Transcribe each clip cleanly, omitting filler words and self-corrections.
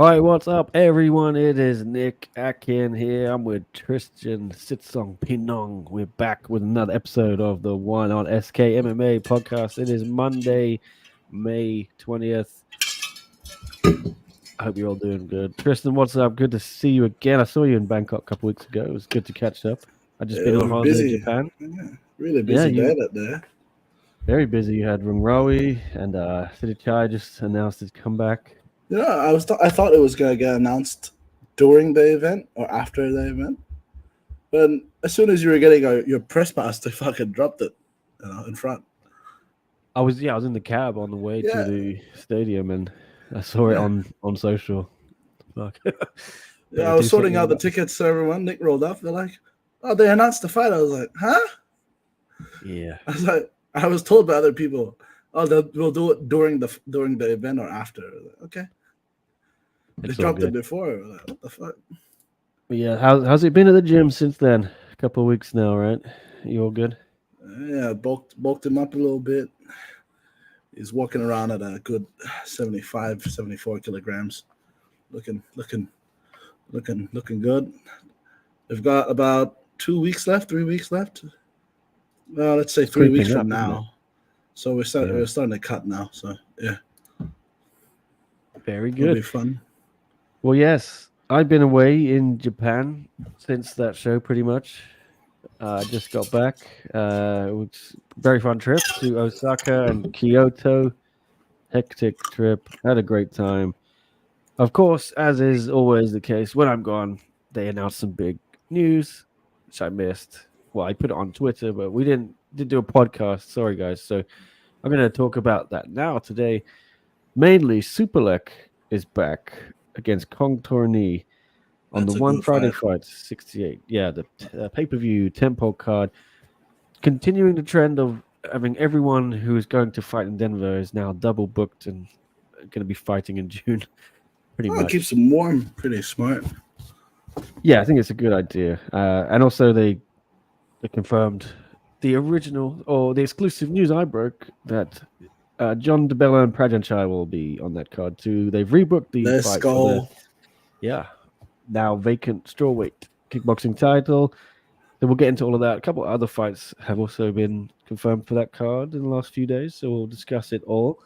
Hi, what's up, everyone? It is Nick Atkin here. I'm with Tristan Sitsong Pinong. We're back with another episode of the One on SK MMA podcast. It is Monday, May 20th. I hope you're all doing good. Tristan, what's up? Good to see you again. I saw you in Bangkok a couple weeks ago. It was good to catch up. I just been Yeah, on we're holiday in busy. Japan. Yeah, really Yeah, busy day you that day. very busy. You had Rungrawi and City Chai just announced his comeback. Yeah, I thought it was gonna get announced during the event or after the event, but as soon as you were getting your press pass, they fucking dropped it, in front. I was in the cab on the way to Yeah, the stadium and I saw it yeah, on social. Fuck. yeah. Better I was do sorting something out the about this. tickets to everyone. Nick rolled up. They're like, "Oh, they announced the fight." I was like, "Huh?" Yeah, I was like, I was told by other people, "Oh, we'll do it during the event or after." I was like, okay, they it's all dropped it good. before. I was like, what the fuck? But yeah, how's it been at the gym since then? A couple of weeks now, right? You all good? Yeah, bulked him up a little bit. He's walking around at a good 75, 74 kilograms. Looking good. We've got about 2 weeks left, 3 weeks left. Well, let's say It's 3 weeks creeping from up, isn't it? now. So Yeah, we're starting to cut now. So yeah, very it'll be good. fun. Well, yes, I've been away in Japan since that show, pretty much. I just got back. It was a very fun trip to Osaka and Kyoto. Hectic trip. Had a great time. Of course, as is always the case, when I'm gone, they announce some big news, which I missed. Well, I put it on Twitter, but we didn't do a podcast. Sorry, guys. So I'm going to talk about that now today. Mainly, Superlek is back against Kong Torni on the That's a One good Friday fight. Fight 68. Yeah, the pay-per-view tentpole card, continuing the trend of having everyone who is going to fight in Denver is now double booked and going to be fighting in June, pretty Oh, it much. keeps them warm. Pretty smart. Yeah, I think it's a good idea. And also, they confirmed the original or the exclusive news I broke that John DeBella and Prajanchai will be on that card too. They've rebooked the Let's fight for the go. now vacant strawweight kickboxing title. So we'll get into all of that. A couple of other fights have also been confirmed for that card in the last few days, so we'll discuss it all.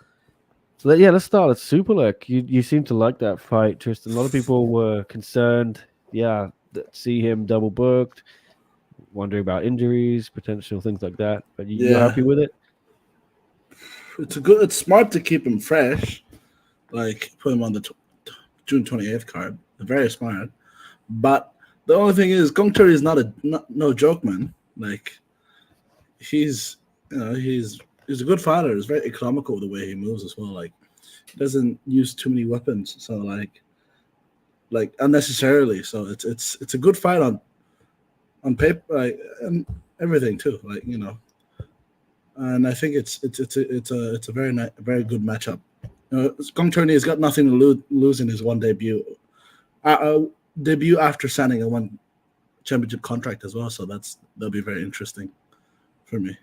So let's start at Superlek. You seem to like that fight, Tristan. A lot of people were concerned, that see him double booked, wondering about injuries, potential things like that. But you're Yeah, happy with it? it's smart to keep him fresh. Like put him on the June 28th card. Very smart. But the only thing is, Gong Churi is no joke, man. Like he's he's a good fighter. He's very economical the way he moves as well. Like he doesn't use too many weapons, so like unnecessarily. So it's a good fight on paper, like, and everything too. Like and I think it's a very good matchup. Gong Churi has got nothing to lose in his one debut. Debut after signing a one championship contract as well, so that'll be very interesting for me.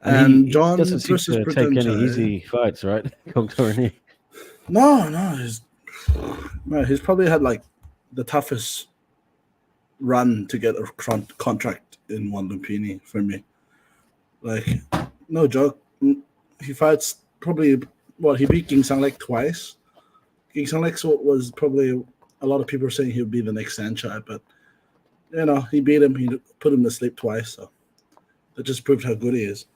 And And he John doesn't seem versus to take any Prajanchai. easy fights, right? Kongtorni. No, he's probably had like the toughest run to get a contract in one Lumpini for me. Like, no joke. He fights probably he beat King Sanglek twice. King Sanglek was probably a lot of people are saying he would be the next Sanchai, but he beat him. He put him to sleep twice, so that just proved how good he is.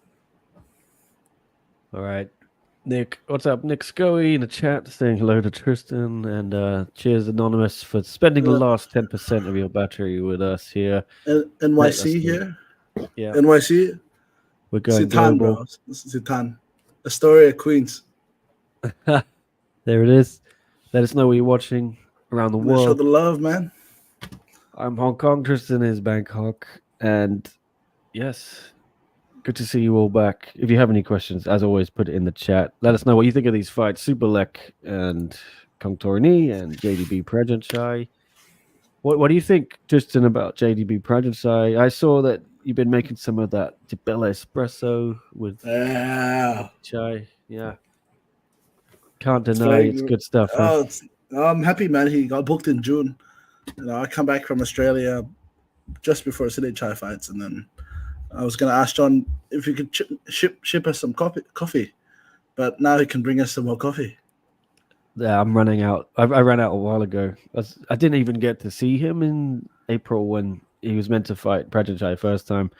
All right. Nick, what's up? Nick Scoey in the chat saying hello to Tristan and cheers Anonymous for spending the Uh, last 10% of your battery with us here. Let us NYC know. here. Yeah, NYC. we're going Sitan, global. bro. This is Sitan. Astoria, Queens. There it is. Let us know where you're watching around the Let's show world. the love, man. I'm Hong Kong, Tristan is Bangkok. And yes, good to see you all back. If you have any questions, as always, put it in the chat. Let us know what you think of these fights. Superlek and Kong Torni and JDB Prajanchai. What do you think, Tristan, about JDB Prajanchai? I saw that you've been making some of that Dibella espresso with Yeah. chai. Yeah. Can't It's deny very it's good. good stuff, huh? Oh, I'm happy, man. He got booked in June. I come back from Australia just before City Chai fights, and then I was gonna ask John if he could ship us some coffee, but now he can bring us some more coffee. Yeah, I'm running out. I ran out a while ago. I didn't even get to see him in April when he was meant to fight Prajanchai first time.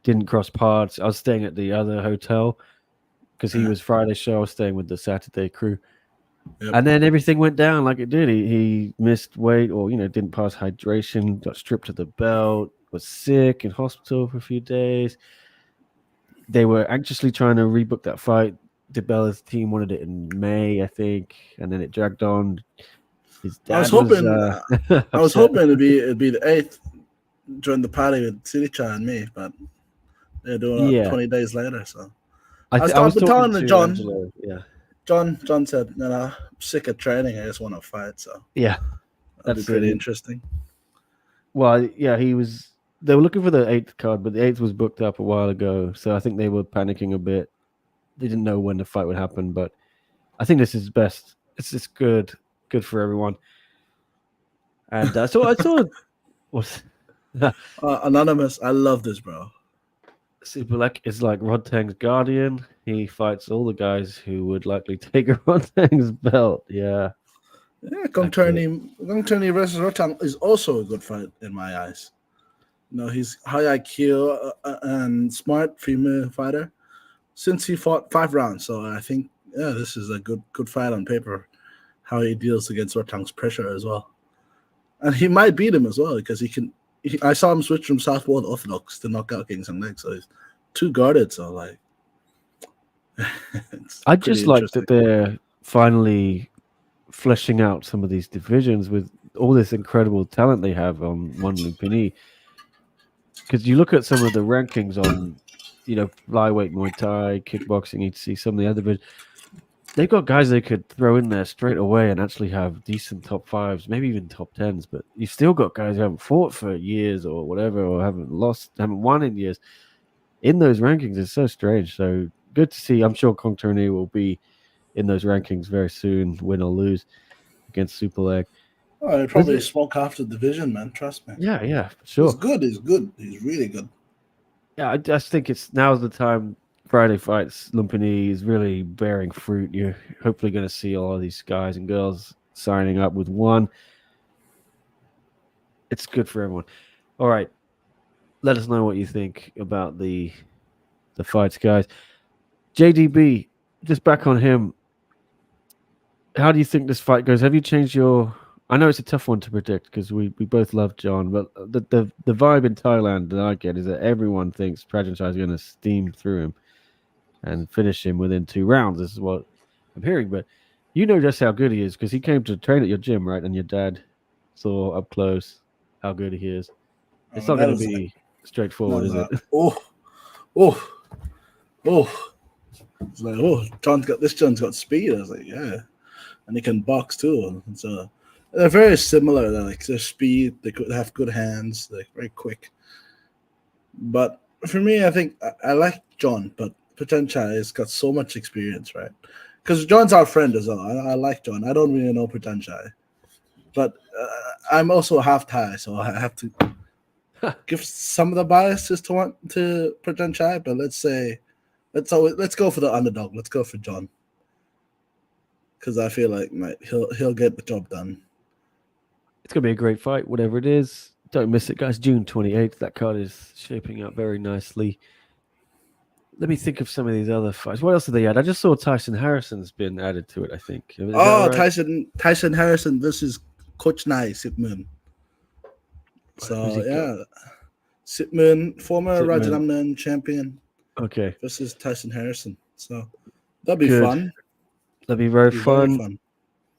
Didn't cross paths. I was staying at the other hotel because he was Friday show. I was staying with the Saturday crew. Yep. And then everything went down like it did. He missed weight or, didn't pass hydration, got stripped of the belt, was sick in hospital for a few days. They were anxiously trying to rebook that fight. DeBella's team wanted it in May, I think, and then it dragged on. His dad I was hoping it'd be the 8th during the party with Siricha and me, but they're doing it 20 days later. So I was talking to John. Angelo, yeah. John said, I'm sick of training. I just want to fight. So yeah, that'd be pretty interesting. Well, yeah, they were looking for the 8th card, but the 8th was booked up a while ago. So I think they were panicking a bit. They didn't know when the fight would happen, but I think this is best. It's just good for everyone. And I saw what's Anonymous. I love this, bro. Superlek is like Rodtang's guardian. He fights all the guys who would likely take Rodtang's belt. Yeah. Yeah, Gongturney versus Rodtang is also a good fight in my eyes. He's high IQ and smart female fighter. Since he fought 5 rounds, so I think this is a good fight on paper. How he deals against Rodtang's pressure as well, and he might beat him as well because he can. I saw him switch from southpaw to orthodox to knock out King Sang Leg, so he's too guarded. So I just like that they're finally fleshing out some of these divisions with all this incredible talent they have on One Lumpini. Because you look at some of the rankings on, flyweight, Muay Thai, kickboxing, you see some of the other divisions. They've got guys they could throw in there straight away and actually have decent top 5s, maybe even top 10s. But you've still got guys who haven't fought for years or whatever, or haven't won in years. In those rankings, it's so strange. So good to see. I'm sure Gongturney will be in those rankings very soon, win or lose against Superlek. Oh, he'll probably smoke after the division, man. Trust me. Yeah, sure. He's good. He's really good. Yeah, I just think now's the time. Friday fights, Lumpini is really bearing fruit. You're hopefully going to see all of these guys and girls signing up with one. It's good for everyone. All right. Let us know what you think about the fights, guys. JDB, just back on him. How do you think this fight goes? Have you changed your... I know it's a tough one to predict because we both love John, but the vibe in Thailand that I get is that everyone thinks Prajanchai is going to steam through him and finish him within 2 rounds. This is what I'm hearing, but you know just how good he is because he came to train at your gym, right? And your dad saw up close how good he is. It's not going to be straightforward, is it? It's like, John's got speed. I was like, yeah. And he can box too. And so they're very similar. They're like their speed, they could have good hands, they're very quick. But for me, I think I like John, but Prajanchai has got so much experience, right? Because John's our friend as well. I like John. I don't really know Prajanchai, but I'm also half Thai, so I have to give some of the biases to Prajanchai. But let's go for the underdog. Let's go for John, because I feel like he'll get the job done. It's gonna be a great fight, whatever it is. Don't miss it, guys. June 28th. That card is shaping up very nicely. Let me think of some of these other fights. What else did they add? I just saw Tyson Harrison's been added to it, I think. Right? Tyson Harrison versus Coach Nai Sipmoon. So, Sipmoon, former Rajanamnan champion. Okay. Versus Tyson Harrison. So, that'd be fun. That'd be very fun.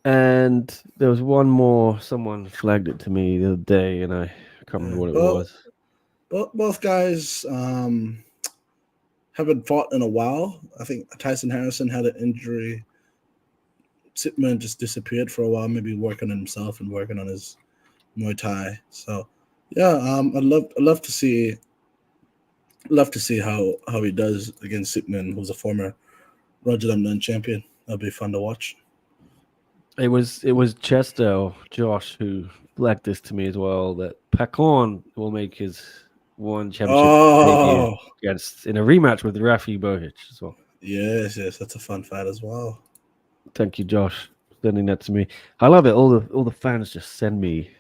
And there was one more. Someone flagged it to me the other day, and I can't remember what it was. Both guys... haven't fought in a while. I think Tyson Harrison had an injury. Sipman just disappeared for a while, maybe working on himself and working on his Muay Thai. So, I'd love to see how he does against Sipman, who's a former Rajanamnan champion. That'd be fun to watch. It was Chester or Josh who flagged this to me as well. That Pakon will make his one championship debut Oh, against in a rematch with Rafi Bohic as well. yes, that's a fun fight as well. Thank you, Josh, for sending that to me. I love it. All the fans just send me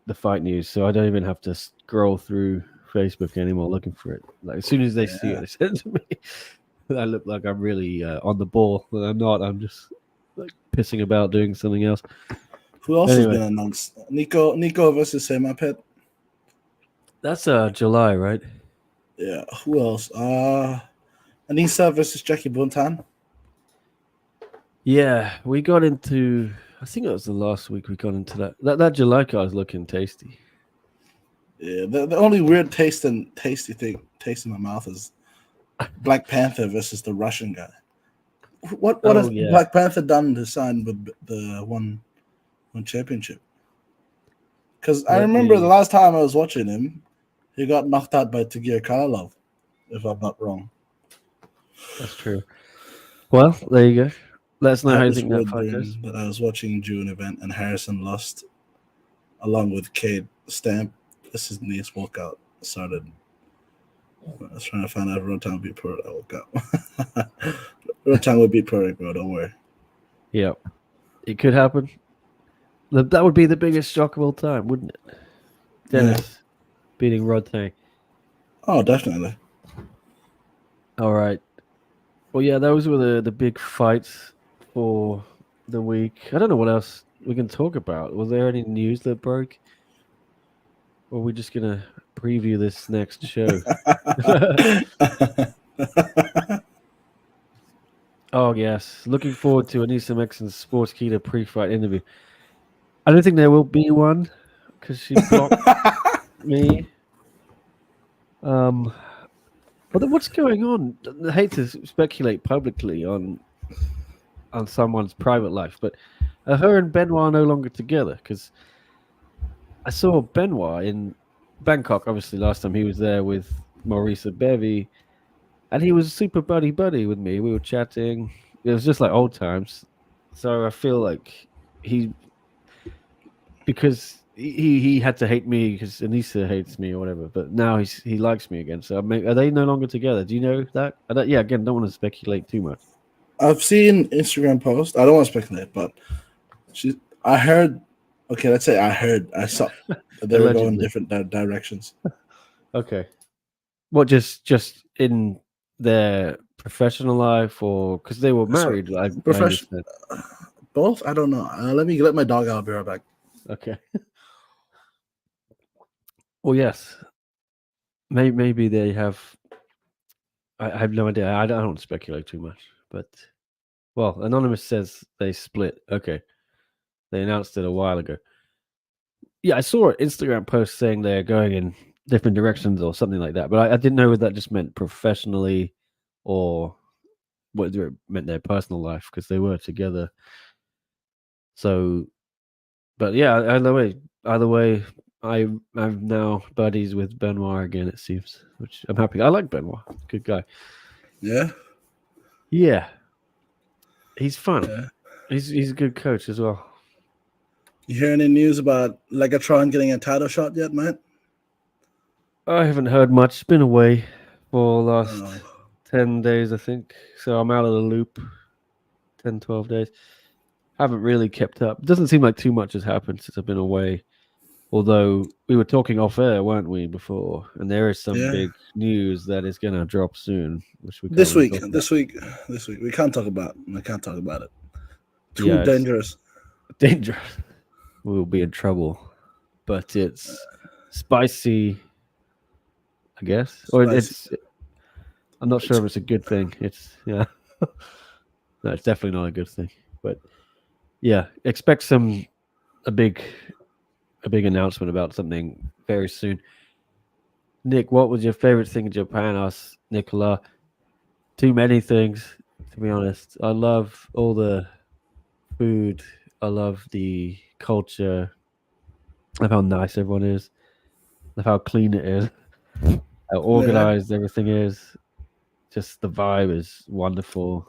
the fight news, so I don't even have to scroll through Facebook anymore looking for it. Like as soon as they see it, Yeah. they send it to me. I look like I'm really on the ball, but I'm not. I'm just like pissing about doing something else. Who else has Anyway, been announced? Nico versus Say My Pet. that's July, right? Yeah. Who else? Anissa versus Jackie Buntan. Yeah, we got into. I think it was the last week we got into that. That July card is looking tasty. Yeah. The only weird tasty taste in my mouth is Black Panther versus the Russian guy. What Oh has yeah, Black Panther done to sign with the one championship? Because I let remember the me. last time I was watching him, he got knocked out by Tagir Karlov, if I'm not wrong. That's true. Well, there you go. Let us I know how had you this think that weird fight goes. dream that I was watching June event and Harrison lost along with Kate Stamp. This is Nice walkout started. I was trying to find out if Rotan would beat Pro. I woke up. Rotan would beat Pro, bro. Don't worry. Yeah, it could happen. That would be the biggest shock of all time, wouldn't it? Yeah. Dennis beating Rod Tang. Oh, definitely. All right. Well, yeah, those were the big fights for the week. I don't know what else we can talk about. Was there any news that broke? Or are we just gonna preview this next show? Oh yes, looking forward to Anissa Mexon's Sportskeeda pre-fight interview. I don't think there will be one because she blocked me. Um, but then what's going on? I hate to speculate publicly on someone's private life, but her and Benoit are no longer together because I saw Benoit in Bangkok. Obviously, last time he was there with Maurice Bevy, and he was super buddy buddy with me. We were chatting. It was just like old times. So I feel like he because he had to hate me because Anissa hates me or whatever. But now he likes me again. So are they no longer together? Do you know that? Yeah, again, don't want to speculate too much. I've seen Instagram post. I don't want to speculate, but I heard. Okay, let's say I heard. I saw that they were going Allegedly. different directions. Okay. What just in their professional life or because they were Sorry, married? I profession. understand. Both? I don't know. Let my dog out. I'll be right back. Okay. Well, yes. Maybe they have. I have no idea. I don't want to speculate too much, but well, Anonymous says they split. Okay, they announced it a while ago. Yeah, I saw an Instagram post saying they're going in different directions or something like that, but I didn't know whether that just meant professionally or whether it meant their personal life because they were together. So, but yeah, either way, I'm now buddies with Benoit again. It seems, which I'm happy. I like Benoit, good guy. Yeah. Yeah, he's fun. Yeah. He's a good coach as well. You hear any news about Legatron getting a title shot yet, man? I haven't heard much. Been away for the last Oh, 10 days, I think. So I'm out of the loop. 10, 12 days. Haven't really kept up. Doesn't seem like too much has happened since I've been away. Although we were talking off air, weren't we, before? And there is some yeah. big news that is going to drop soon, which we can't This really week, talk about. this week, this week. We can't talk about. I can't talk about it. Too Yeah, it's dangerous. dangerous. We'll be in trouble. But it's spicy, I guess. Or Spicy. I'm not sure It's, if it's a good thing. Yeah. No, it's definitely not a good thing. But yeah, expect a big a big announcement about something very soon. Nick, what was your favorite thing in Japan? Asked Nicola. Too many things, to be honest. I love all the food. I love the culture. I love how nice everyone is. I love how clean it is. How yeah. organized everything is. Just the vibe is wonderful.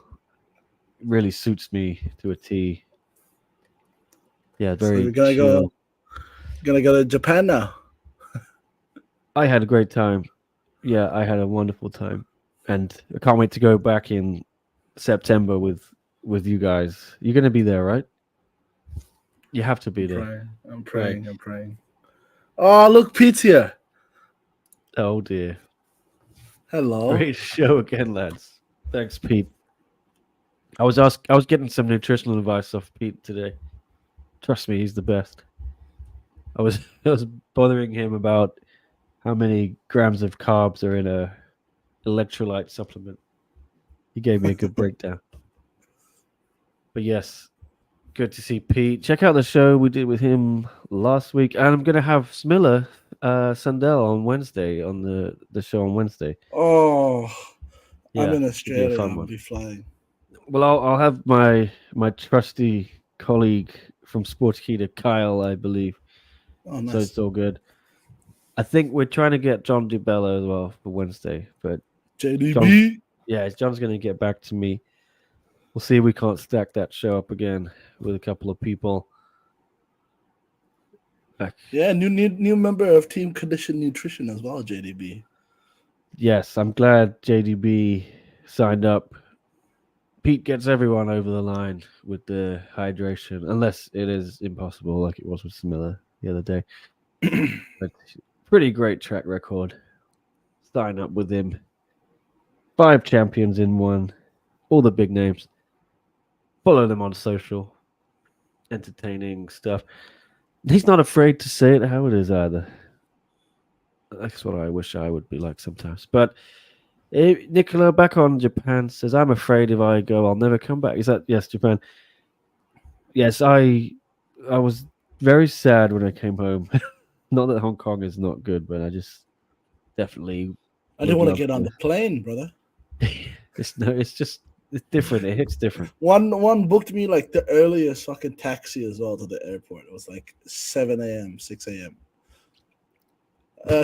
Really suits me to a T. Yeah, So very we're gonna chill. go to Japan now. I had a great time. Yeah, I had a wonderful time, and I can't wait to go back in September with you guys. You're gonna be there, right? You have to be I'm there, praying. I'm right? praying. I'm praying. Oh, look, Pete's here. Oh dear. Hello. Great show again, lads. Thanks, Pete. I was getting some nutritional advice off Pete today. Trust me, he's the best. I was I was bothering him about how many grams of carbs are in a electrolyte supplement. He gave me a good breakdown. But yes, good to see Pete. Check out the show we did with him last week, and I'm gonna have Smilla Sandell on Wednesday on the show on Wednesday. Oh, I'm Yeah, in should be a Australia. fun I'll one. be flying. Well, I'll have my trusty colleague from Sportskeeda, Kyle, I believe. Oh, So nice. it's all good. I think we're trying to get John DiBella as well for Wednesday, but John's JDB. John's gonna get back to me. We'll see if we can't stack that show up again with a couple of people. Back. Yeah, new member of Team Condition Nutrition as well, JDB. Yes, I'm glad JDB signed up. Pete gets everyone over the line with the hydration, unless it is impossible, like it was with Smilla the other day. But pretty great track record. Sign up with him. 5 champions in one. All the big names. Follow them on social. Entertaining stuff. He's not afraid to say it how it is either. That's what I wish I would be like sometimes. But Nicola back on Japan says, I'm afraid if I go, I'll never come back. Is that yes, Japan? Yes, I was very sad when I came home. Not that Hong Kong is not good, but I just definitely I didn't would want to love get on to. the plane, brother. It's just it's different. It hits different. One booked me like the earliest fucking taxi as well to the airport. It was like 7 a.m., 6 a.m.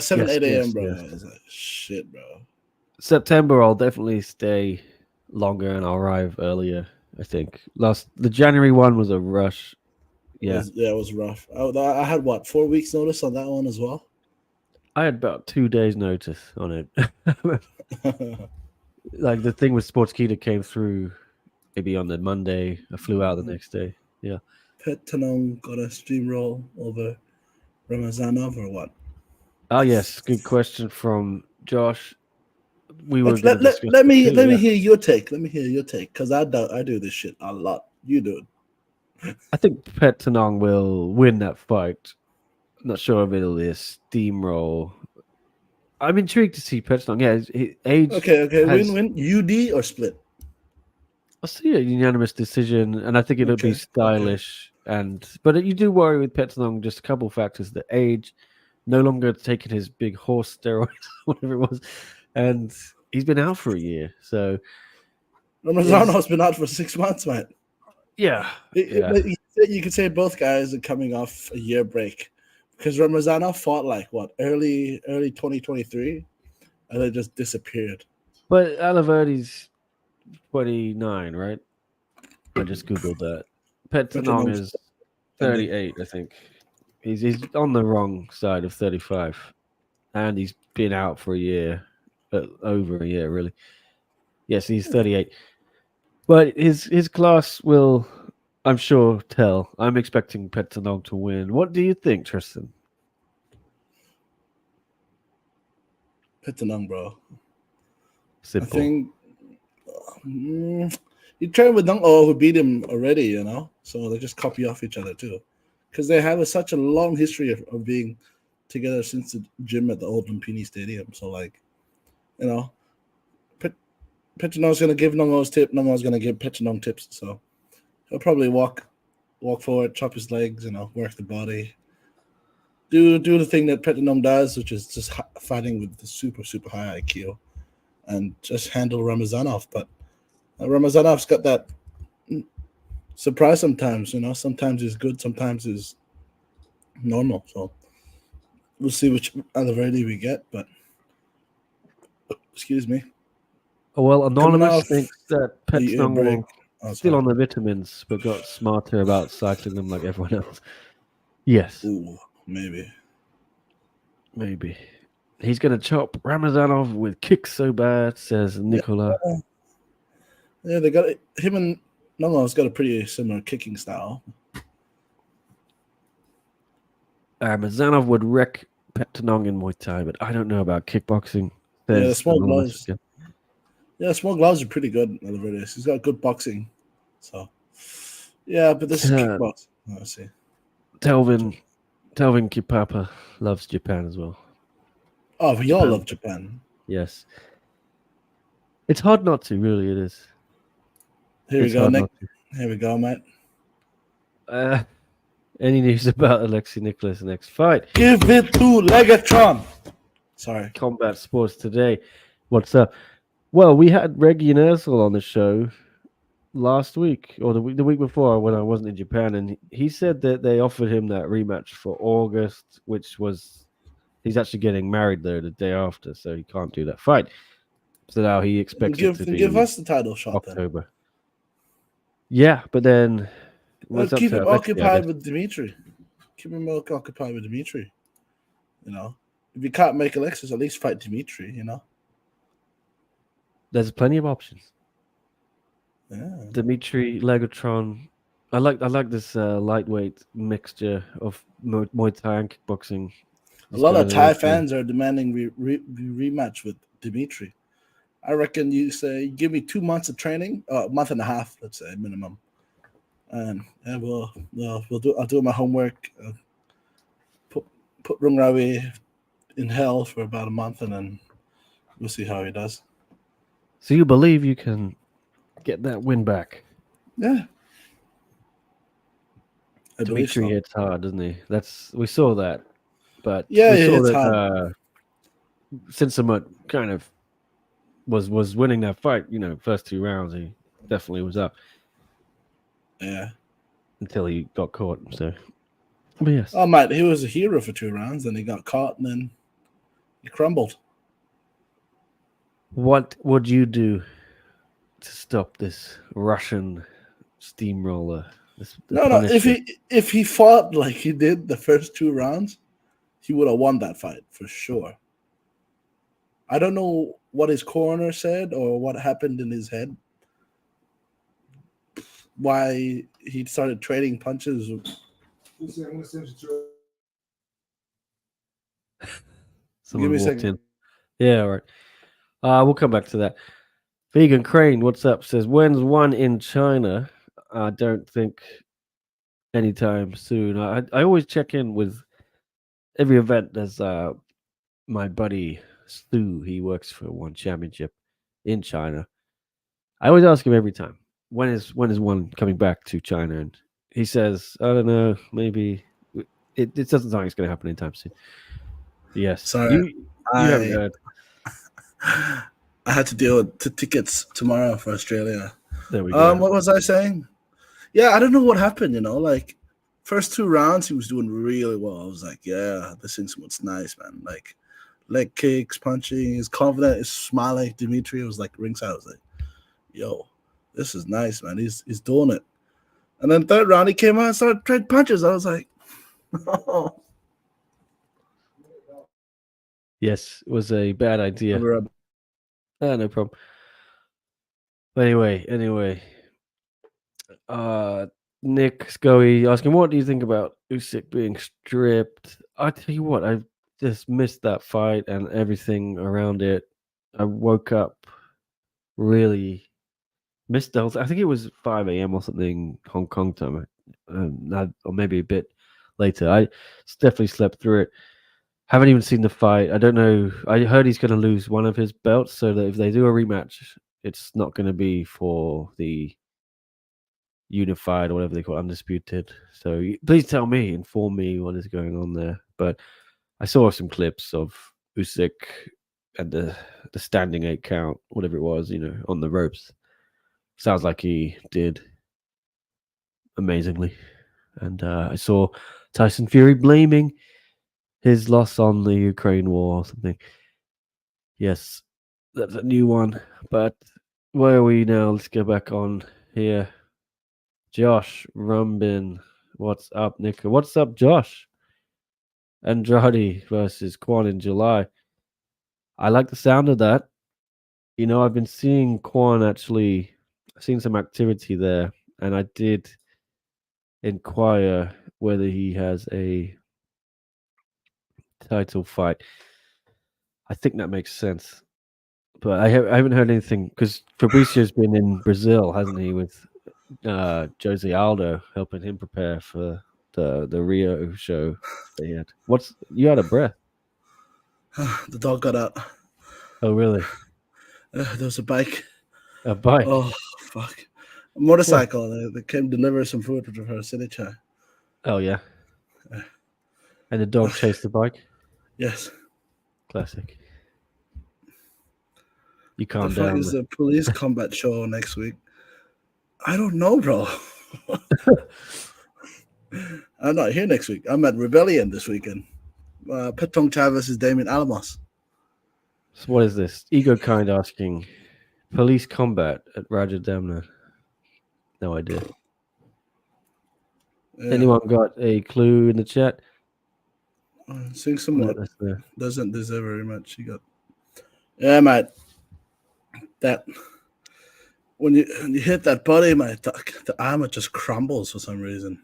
7, Yes, 8 a.m., yes, bro. yes. I was like, shit, bro. September, I'll definitely stay longer and I'll arrive earlier. I think the January one was a rush. Yeah, It was rough. I had what, 4 weeks notice on that one as well. I had about 2 days notice on it. Like the thing with Sportskeeda came through maybe on the Monday. I flew out the next day. Yeah. Petchtanong got a steamroll over Ramazanov or what? Oh yes, good question from Josh. We were Let, going to let, let, discuss let it me too. let me Yeah. hear your take. Let me hear your take because I do this shit a lot. You do it. I think Petchtanong will win that fight. Not sure if it'll be a steamroll. I'm intrigued to see Petchtanong. Yeah, his age Okay. has. Win. UD or split? I see a unanimous decision, and I think it'll be Okay. stylish. But you do worry with Petchtanong just a couple factors: the age, no longer taking his big horse steroids, whatever it was, and he's been out for a year. So is Ramazanov's been out for 6 months, man. yeah, yeah. But you could say both guys are coming off a year break because Ramazanov fought like what early 2023, and they just disappeared. But Alaverdi's 29, right? I just googled that. Petchtanong Petchanong's is ending. 38, I think. He's on the wrong side of 35, and he's been out for a year, over a year, really. Yes, he's 38. But his class will, I'm sure, tell. I'm expecting Petchtanong to win. What do you think, Tristan? Petchanong, bro. I Simple. think he trained with Nung Oh, who beat him already, so they just copy off each other too, because they have such a long history of being together since the gym at the old Lumpini Stadium. So like, you know, Petchanong's gonna give Nung Oh's tip. Nung Oh's gonna give Petchanong tips. So he'll probably walk forward, chop his legs, work the body, do the thing that Petchanong does, which is just fighting with the super high IQ, and just handle Ramazanov. But Ramazanov's got that surprise sometimes. Sometimes he's good, sometimes he's normal. So we'll see which Alaverdi we get. But excuse me. Oh, well, Coming Anonymous off thinks that a year Petchtanong break, will. Still on the vitamins, but got smarter about cycling them like everyone else. Yes. Ooh, maybe. He's going to chop Ramazanov with kicks so bad, says Nicola. Yeah, they got him and Nongo's got a pretty similar kicking style. Ramazanov would wreck Petchtanong in Muay Thai, but I don't know about kickboxing. Yeah, the small gloves. Yeah, small gloves are pretty good. He's got good boxing. So, yeah, but this is kickboxing. Let's see. Telvin Kipapa loves Japan as well. Oh, we all love Japan. Yes. It's hard not to, really, it is. Here we go, Nick. Here we go, mate. Any news about Alexei Nicholas' next fight? Give it to Legatron. Sorry. Combat Sports Today. What's up? Well, we had Reggie and Ursel on the show last week, or the week before when I wasn't in Japan, and he said that they offered him that rematch for August, which was... He's actually getting married there the day after, so he can't do that fight. So now he expects it to be give us the title shot October. Then. Yeah, but then keep him occupied with Dimitri. Keep him occupied with Dimitri. You know, if you can't make Alexis, at least fight Dimitri. You know, there's plenty of options. Yeah, Dimitri, Legatron. I like this lightweight mixture of Muay Thai and kickboxing. A lot of Thai fans are demanding rematch with Dimitri. I reckon you say, give me 2 months of training, a month and a half, let's say minimum, and we'll do. I'll do my homework. Put Rung Rawi in hell for about a month, and then we'll see how he does. So you believe you can get that win back? Yeah. Dimitri hits hard, doesn't he? We saw that, but yeah, we saw it's that hard. Sinsamut kind of was winning that fight. You know, first 2 rounds he definitely was up. Yeah. Until he got caught. So, but yes. Oh mate, he was a hero for 2 rounds, then he got caught, and then he crumbled. What would you do to stop this Russian steamroller? If he fought like he did the first 2 rounds, he would have won that fight for sure. I don't know what his corner said or what happened in his head. Why he started trading punches. Someone walked in. Yeah, all right. We'll come back to that. Vegan Crane, what's up? Says, when's one in China? I don't think anytime soon. I always check in with every event. There's my buddy Stu. He works for One Championship in China. I always ask him every time, when is one coming back to China? And he says, I don't know, maybe it doesn't sound like it's going to happen anytime soon. Yes. Sorry, you haven't heard. I had to deal with tickets tomorrow for Australia. There we go. What was I saying? Yeah, I don't know what happened, like first 2 rounds he was doing really well. I was like, yeah, this thing's nice, man. Like leg kicks, punching, he's confident, he's smiling. Dimitri was like ringside. I was like, yo, this is nice, man. He's doing it. And then 3rd round he came out and started trading punches. I was like, oh. Yes, it was a bad idea. No problem. Anyway, Nick Scully asking, what do you think about Usyk being stripped? I tell you what, I just missed that fight and everything around it. I woke up really missed the whole thing. I think it was 5 a.m. or something Hong Kong time, or maybe a bit later. I definitely slept through it. Haven't even seen the fight. I don't know. I heard he's going to lose one of his belts, so that if they do a rematch, it's not going to be for the unified or whatever they call it, undisputed. So please inform me what is going on there. But I saw some clips of Usyk at the standing 8 count, whatever it was, on the ropes. Sounds like he did amazingly. And I saw Tyson Fury blaming his loss on the Ukraine war or something. Yes, that's a new one. But where are we now? Let's go back on here. Josh Rumbin. What's up, Nick? What's up, Josh? Andrade versus Quan in July. I like the sound of that. You know, I've been seeing Quan actually, seeing some activity there, and I did inquire whether he has a title fight. I think that makes sense, but I haven't heard anything because Fabricio's been in Brazil, hasn't he, with Jose Aldo, helping him prepare for the Rio show they had. You out of breath? The dog got out. Oh, really? There was a bike. A bike? Oh, fuck. A motorcycle. They came deliver some food to her city chair. Oh, yeah. And the dog chased the bike? Yes. Classic. You The calm fuck down. is the police combat show next week? I don't know, bro. I'm not here next week. I'm at Rebellion this weekend. Petchtanong versus Damien Alamos. So what is this? Ego Kind asking, police combat at Raja Damna. No idea. Yeah. Anyone got a clue in the chat? Seeing somewhat Let us know. doesn't deserve very much. You got, yeah, mate. That when you hit that body, mate, the armor just crumbles for some reason.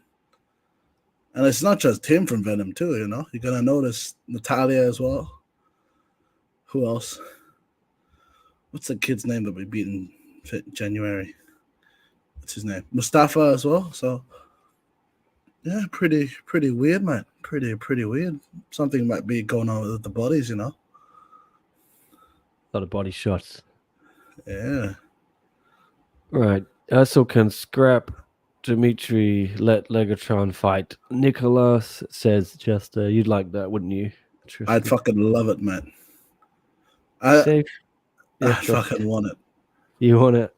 And it's not just him from Venom too. You know, you're gonna notice Natalia as well. Who else? What's the kid's name that we beat in January? What's his name? Mustafa as well. So yeah, pretty weird, man. Pretty weird. Something might be going on with the bodies, you know. A lot of body shots. Yeah. Right. Ursel can scrap Dimitri, let Legatron fight. Nicholas says, Chester, you'd like that, wouldn't you? I'd fucking love it, man. Safe. I fucking want it. You want it?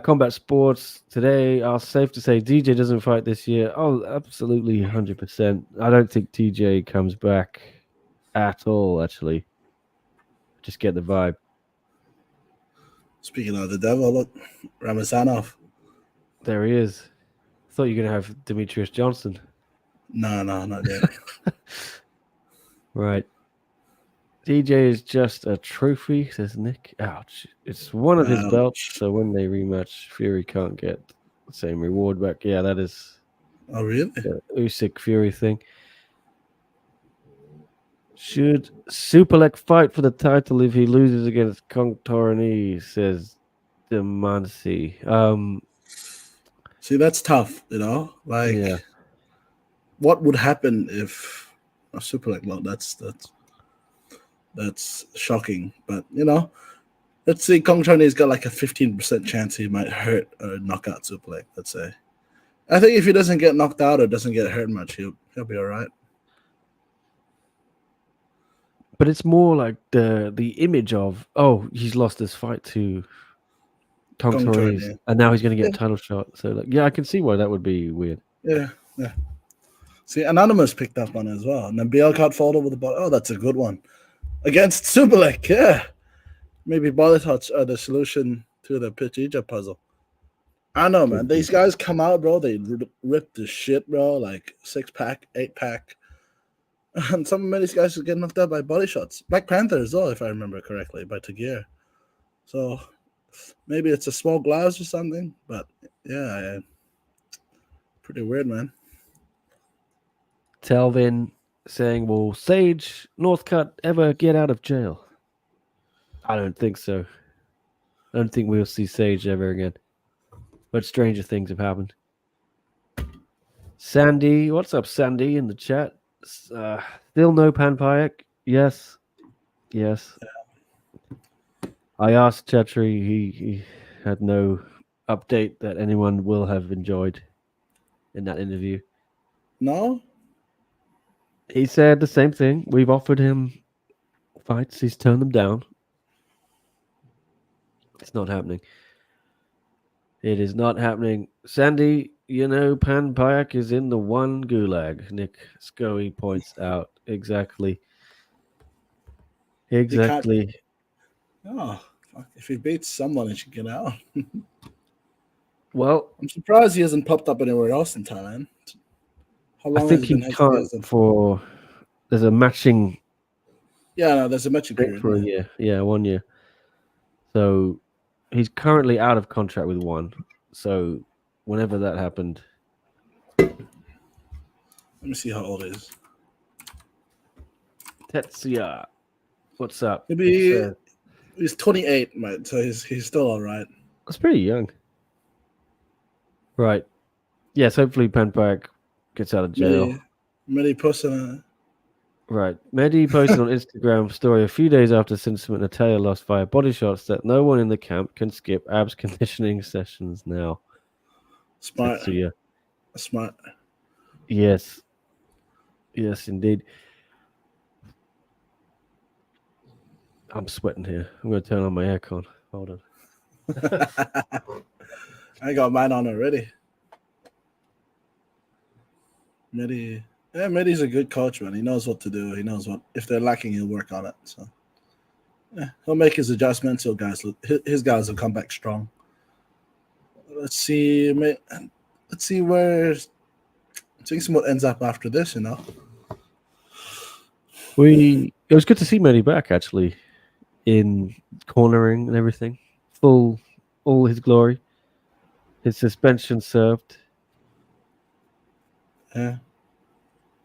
Combat Sports today are safe to say DJ doesn't fight this year. Oh, absolutely 100%. I don't think DJ comes back at all, actually. Just get the vibe. Speaking of the devil, look, Ramazanov. There he is. Thought you were going to have Demetrius Johnson. No, not yet. Right. DJ is just a trophy, says Nick. Ouch. It's one of his belts, so when they rematch, Fury can't get the same reward back. Yeah, that is Oh, really? the Usyk Fury thing. Should Superlek fight for the title if he loses against Kong Torani, says Demansi. See, that's tough, you know? Like, yeah. What would happen if a Superlek lost? That's shocking. But, you know, let's see. Kong Torani's got like a 15% chance he might hurt or knock out Superlek, let's say. I think if he doesn't get knocked out or doesn't get hurt much, he'll be all right. But it's more like the image of, oh, he's lost this fight to Kong Torani, and now he's going to get a title shot. So, like, yeah, I can see why that would be weird. Yeah. See, Anonymous picked up on it as well. And then BL caught fold over the ball. Oh, that's a good one. Against Superlek, yeah. Maybe body touch are the solution to the Petchtanong puzzle. I know, man. These guys come out, bro. They rip the shit, bro. Like 6-pack, 8-pack. And some of these guys are getting knocked out by body shots. Black Panther as well, if I remember correctly, by Tagir. So maybe it's a small gloves or something. But yeah, pretty weird, man. Telvin saying, will Sage Northcutt ever get out of jail? I don't think so. I don't think we'll see Sage ever again. But stranger things have happened. Sandy, what's up, Sandy, in the chat? Still no Panpayak? Yes. I asked Chetri, he had no update that anyone will have enjoyed in that interview. No? He said the same thing. We've offered him fights. He's turned them down. It's not happening. It is not happening. Sandy, you know, Panpayak is in the one gulag. Nick Scoey points out. Exactly. Oh, fuck. If he beats someone, he should get out. Well, I'm surprised he hasn't popped up anywhere else in Thailand. How I long has think he he been can't HPS? for. There's a matching Yeah, no, there's a matching thing period. for a year. Yeah, 1 year. So he's currently out of contract with one. So whenever that happened, Let me see how old he is. Tetsuya, what's up? Maybe he's 28, mate. So he's still all right. That's pretty young. Right. Yes, hopefully Penpak gets out of jail. Many posted. Right. Mehdi posted on Instagram story a few days after Cinnamon Natalia lost via body shots that no one in the camp can skip abs conditioning sessions now. Smart. Tetsuya. Smart. Yes. Yes, indeed. I'm sweating here. I'm going to turn on my aircon. Hold on. I got mine on already. Mehdi's a good coach, man. He knows what to do. He knows what, if they're lacking, he'll work on it. So yeah, he'll make his adjustments. His guys will come back strong. Let's see where what ends up after this, you know. It was good to see Mehdi back actually in cornering and everything. All his glory. His suspension served. Yeah.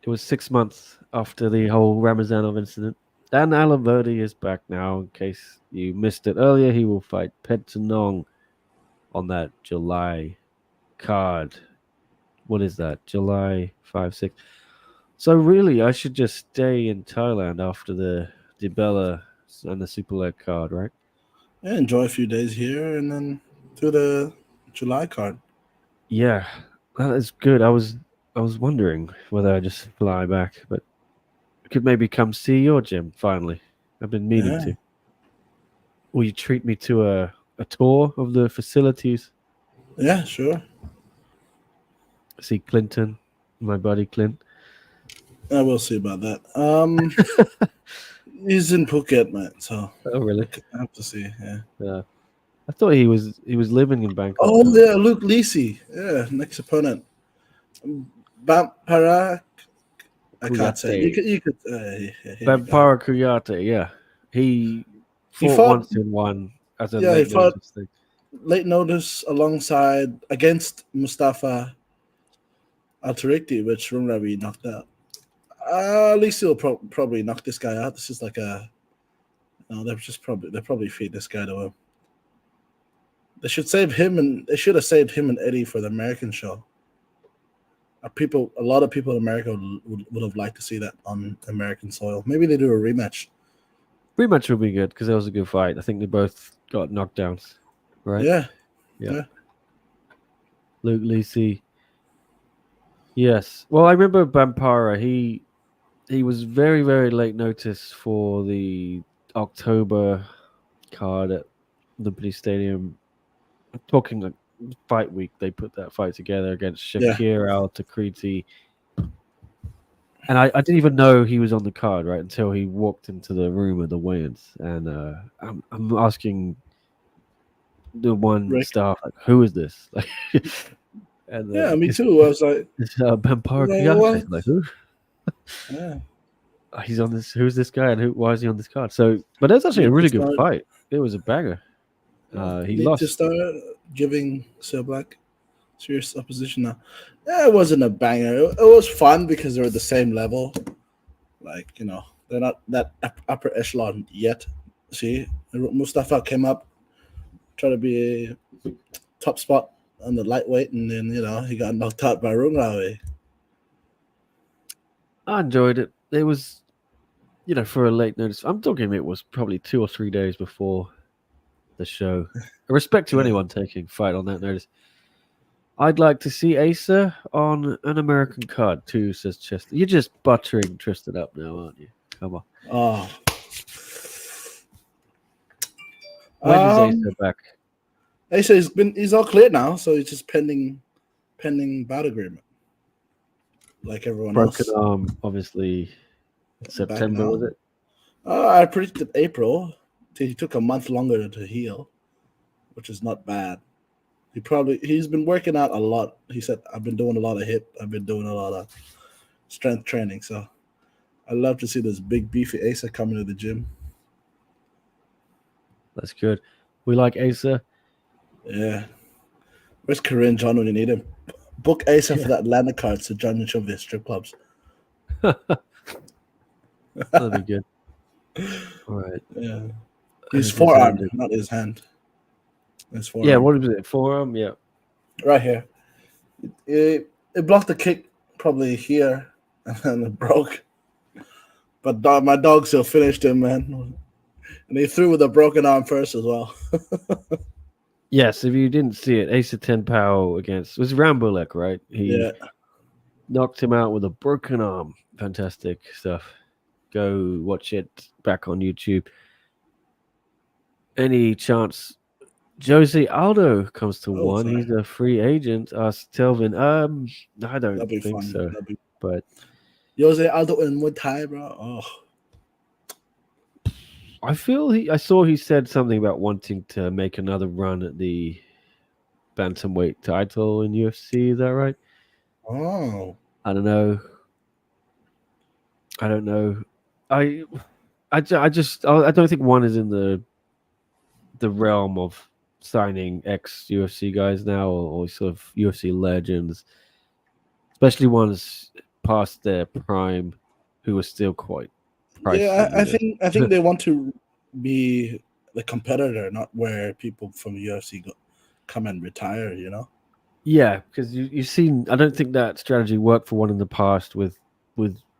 It was 6 months after the whole Ramazanov incident. Dan Alan Verdi is back now. In case you missed it earlier, he will fight Petchtanong on that July card. What is that? July 5, 6. So really, I should just stay in Thailand after the Dibella and the Superlek card, right? Yeah, enjoy a few days here and then do the July card. Yeah, that is good. I was wondering whether I just fly back, but I could maybe come see your gym finally. I've been meaning to. Will you treat me to a tour of the facilities? Yeah, sure. See Clinton, my buddy Clint. I will see about that. He's in Phuket, man. So Oh, really? I have to see. Yeah. I thought he was living in Bangkok. Oh yeah, Luke Lisi. Yeah, next opponent. Bampara. I can't say. You could. Bampara Kuyate. Yeah, he fought once in one as a late notice thing. Late notice alongside against Mustafa Altarikti, which Rumravi knocked out. At least he'll probably knock this guy out. This is like they're probably feed this guy to him. They should save him, and they should have saved him and Eddie for the American show. A lot of people in America would have liked to see that on American soil. Maybe they do a rematch. Rematch would be good because that was a good fight. I think they both got knockdowns, right? Yeah. Luke Lisi. Yes. Well, I remember Bampara. He was very, very late notice for the October card at Liberty Stadium. I'm talking like fight week. They put that fight together against Shakir Al-Takriti. And I didn't even know he was on the card, right, until he walked into the room of the weigh-ins. And I'm asking the one staff, like, who is this? Like, and me too. I was like, it's Bampara Kuyate. Like, who? Yeah. He's on this. Who's this guy, and why is he on this card? So, but that's actually a really good fight. It was a banger. He lost. To start giving Superlek serious opposition now. Yeah, it wasn't a banger. It was fun because they were the same level. Like, you know, they're not that upper echelon yet. See, Mustafa came up, tried to be a top spot on the lightweight, and then, you know, he got knocked out by Rungrawe. I enjoyed it. It was, you know, for a late notice. I'm talking it was probably 2 or 3 days before the show. Respect to anyone taking fight on that notice. I'd like to see Asa on an American card too, says Chester. You're just buttering Tristan up now, aren't you? Come on. Oh. When is Asa back? Asa he's all clear now, so he's just pending bout agreement. Like everyone else. Broken arm, obviously. September, was it? I predicted April. He took a month longer to heal, which is not bad. He's been working out a lot. He said, I've been doing a lot of hip. I've been doing a lot of strength training. So I love to see this big beefy Asa coming to the gym. That's good. We like Asa. Yeah. Where's Korean John when you need him? Book Asa for that Atlanta card so John can show his strip clubs. That'd be good. All right. Yeah. His forearm, not his hand. His forearm. Yeah, what is it? Forearm? Yeah. Right here. It blocked the kick probably here and then it broke. But my dog still finished him, man. And he threw with a broken arm first as well. Yes, if you didn't see it, Asa Tentpole against was Rambolek, right? He knocked him out with a broken arm. Fantastic stuff. Go watch it back on YouTube. Any chance Jose Aldo comes to one? Sorry. He's a free agent. Asked Telvin. I don't think fun. so. But Jose Aldo in Muay Thai, bro. Oh. I feel I saw he said something about wanting to make another run at the bantamweight title in UFC. Is that right? Oh. I don't know. I don't think one is in the realm of signing ex UFC guys now or sort of UFC legends, especially ones past their prime who are still quite pricey. Yeah, I think they want to be the competitor, not where people from the UFC come and retire. You know. Yeah, because you've seen. I don't think that strategy worked for one in the past with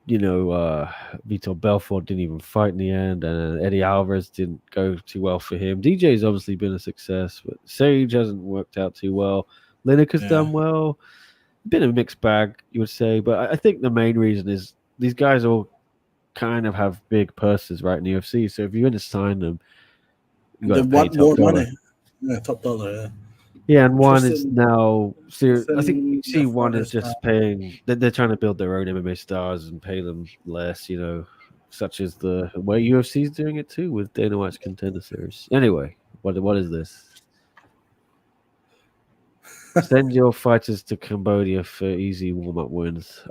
Vitor Belfort didn't even fight in the end, and Eddie Alvarez didn't go too well for him. DJ's obviously been a success, but Sage hasn't worked out too well. Lineker's done well. Been a mixed bag, you would say, but I think the main reason is these guys all kind of have big purses, right, in the UFC. So if you're going to sign them, you got to pay top dollar. Money. Yeah, top dollar. Yeah. Yeah, and one is now serious. I think you see one is just paying. They're trying to build their own MMA stars and pay them less, such as the way UFC is doing it too with Dana White's Contender Series. Anyway, what is this? Send your fighters to Cambodia for easy warm-up wins.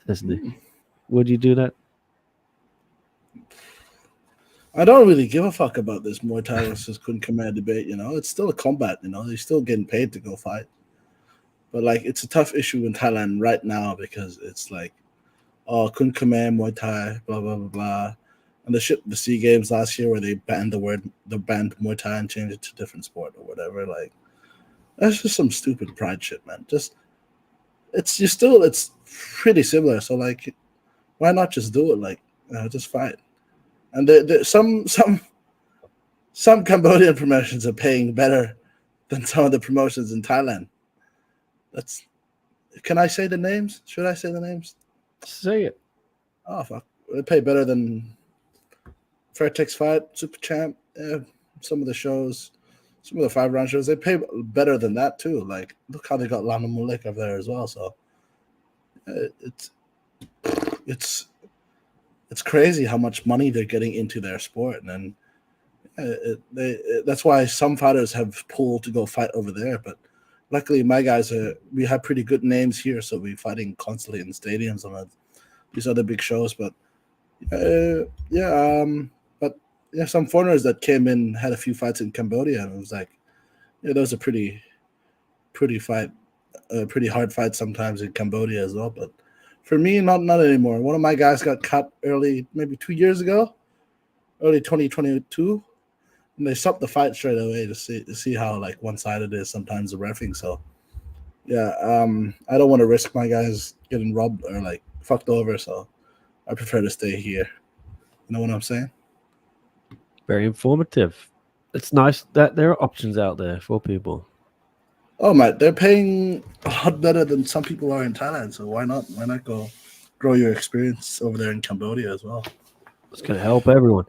Isn't it? Would you do that? I don't really give a fuck about this Muay Thai versus Kun Khmer debate. It's still a combat. They're still getting paid to go fight. But it's a tough issue in Thailand right now because it's like, oh, Kun Khmer Muay Thai, blah blah blah blah, and the SEA Games last year where they banned banned Muay Thai and changed it to a different sport or whatever. That's just some stupid pride shit, man. It's pretty similar. So why not just do it? Just fight. And some Cambodian promotions are paying better than some of the promotions in Thailand. Can I say the names? Should I say the names? Say it. Oh fuck! They pay better than Fairtex Fight, Super Champ. Yeah, some of the shows, some of the 5-round shows, they pay better than that too. Look how they got Lana Mulek over there as well. So it's crazy how much money they're getting into their sport, and that's why some fighters have pulled to go fight over there. But luckily, my guys we have pretty good names here, so we're fighting constantly in stadiums on these other big shows. But some foreigners that came in had a few fights in Cambodia, and it was those are pretty hard fights sometimes in Cambodia as well. But for me, not anymore. One of my guys got cut early, maybe 2 years ago, early 2022, and they stopped the fight straight away to see how one-sided it is sometimes the reffing. So yeah, I don't want to risk my guys getting robbed or fucked over. So I prefer to stay here. You know what I'm saying? Very informative. It's nice that there are options out there for people. Oh man, they're paying a lot better than some people are in Thailand. So why not? Why not go grow your experience over there in Cambodia as well? It's going to help everyone.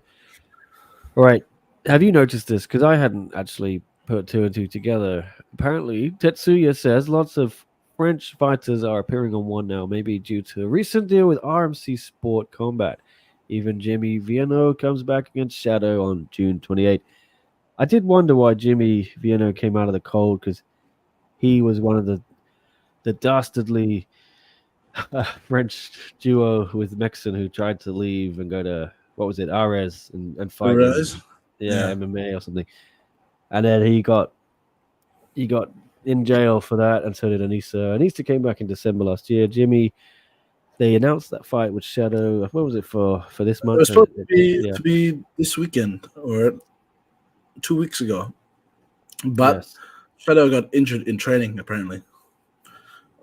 All right. Have you noticed this? Because I hadn't actually put two and two together. Apparently, Tetsuya says lots of French fighters are appearing on one now, maybe due to a recent deal with RMC Sport Combat. Even Jimmy Vienno comes back against Shadow on June 28th. I did wonder why Jimmy Vienno came out of the cold because he was one of the dastardly French duo with Mexican who tried to leave and go to what was it, Ares and fight in Perez? Yeah. MMA or something, and then he got in jail for that, and so did Anissa. Anissa came back in December last year. Jimmy, they announced that fight with Shadow. What was it for this It month? was supposed Yeah. to be this weekend or 2 weeks ago, but Yes. Shadow got injured in training apparently.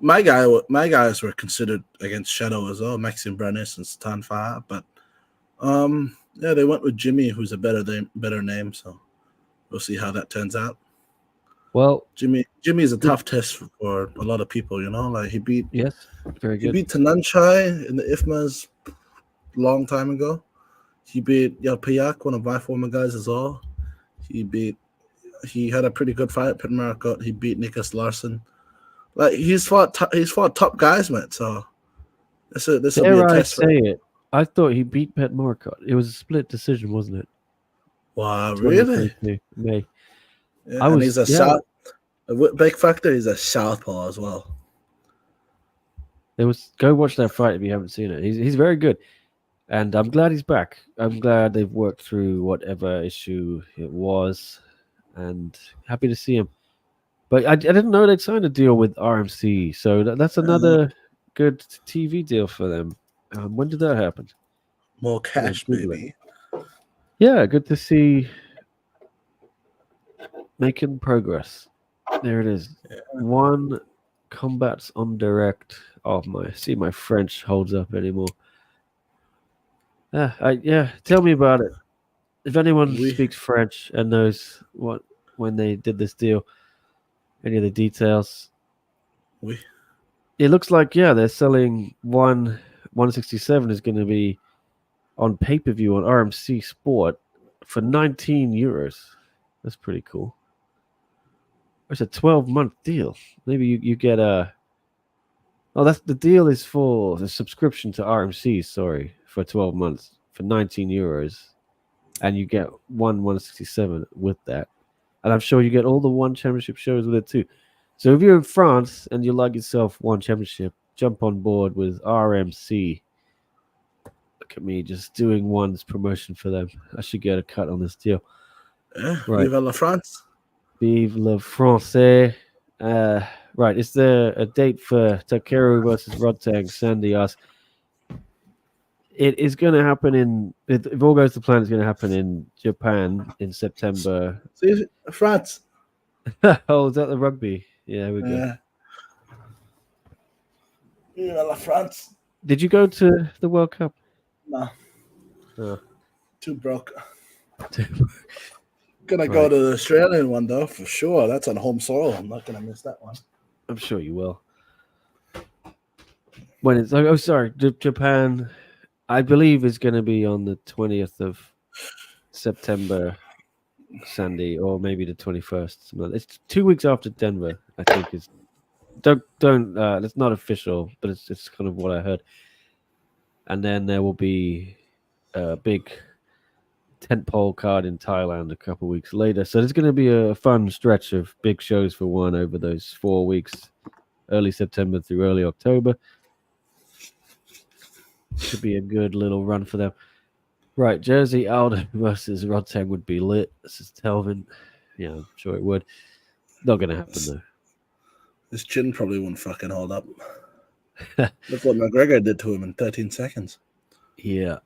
My guys were considered against Shadow as well, Maxim Branis and Stan Fa, but yeah, they went with Jimmy, who's a better name. So we'll see how that turns out. Well, Jimmy is a tough test for a lot of people, you know. Like he beat very good. Prajanchai in the IFMAs a long time ago. He beat Payak, one of my former guys as well. He had a pretty good fight at Petchtanong. He beat Nikas Larson. Like he's fought top guys, man. So this will be a test. Say it. I thought he beat Pet Morcott. It was a split decision, wasn't it? Wow, really? May. Yeah, and he's a south. Big factor. He's a southpaw as well. Go watch that fight if you haven't seen it. He's very good, and I'm glad he's back. I'm glad they've worked through whatever issue it was, and happy to see him. But I didn't know they'd signed a deal with RMC, so that's another good TV deal for them. When did that happen? More cash, baby. Yeah, good to see making progress. There it is. Yeah. One combats on direct. Oh my French holds up anymore. Tell me about it. If anyone speaks French and knows when they did this deal, any of the details. It looks like they're selling 167 is going to be on pay-per-view on RMC Sport for €19. That's pretty cool. It's a 12-month deal. Maybe you get a. Oh, that's the deal is for the subscription to RMC. Sorry, for 12 months for €19, and you get 167 with that. And I'm sure you get all the One Championship shows with it too. So if you're in France and you like yourself One Championship, jump on board with RMC. Look at me just doing One's promotion for them. I should get a cut on this deal. Right. Vive la France. Vive le Français. Right. Is there a date for Takeru versus Rodtang? Sandy asks. It is going to happen if all goes to plan, it's going to happen in Japan in September. See, France. Oh, is that the rugby? Yeah, we go. La France. Did you go to the World Cup? No. Oh. Too broke. Gonna go to the Australian one though, for sure. That's on home soil. I'm not gonna miss that one. I'm sure you will. When it's Japan, I believe is going to be on the 20th of September, Sandy, or maybe the 21st. It's 2 weeks after Denver, I think. It's it's not official, but it's kind of what I heard. And then there will be a big tentpole card in Thailand a couple of weeks later. So there's going to be a fun stretch of big shows for One over those 4 weeks, early September through early October. Should be a good little run for them. Right, Jersey Aldo versus Rodtang would be lit. This is Telvin. Yeah, I'm sure it would. Not going to happen, though. His chin probably won't fucking hold up. Look what McGregor did to him in 13 seconds. Yeah.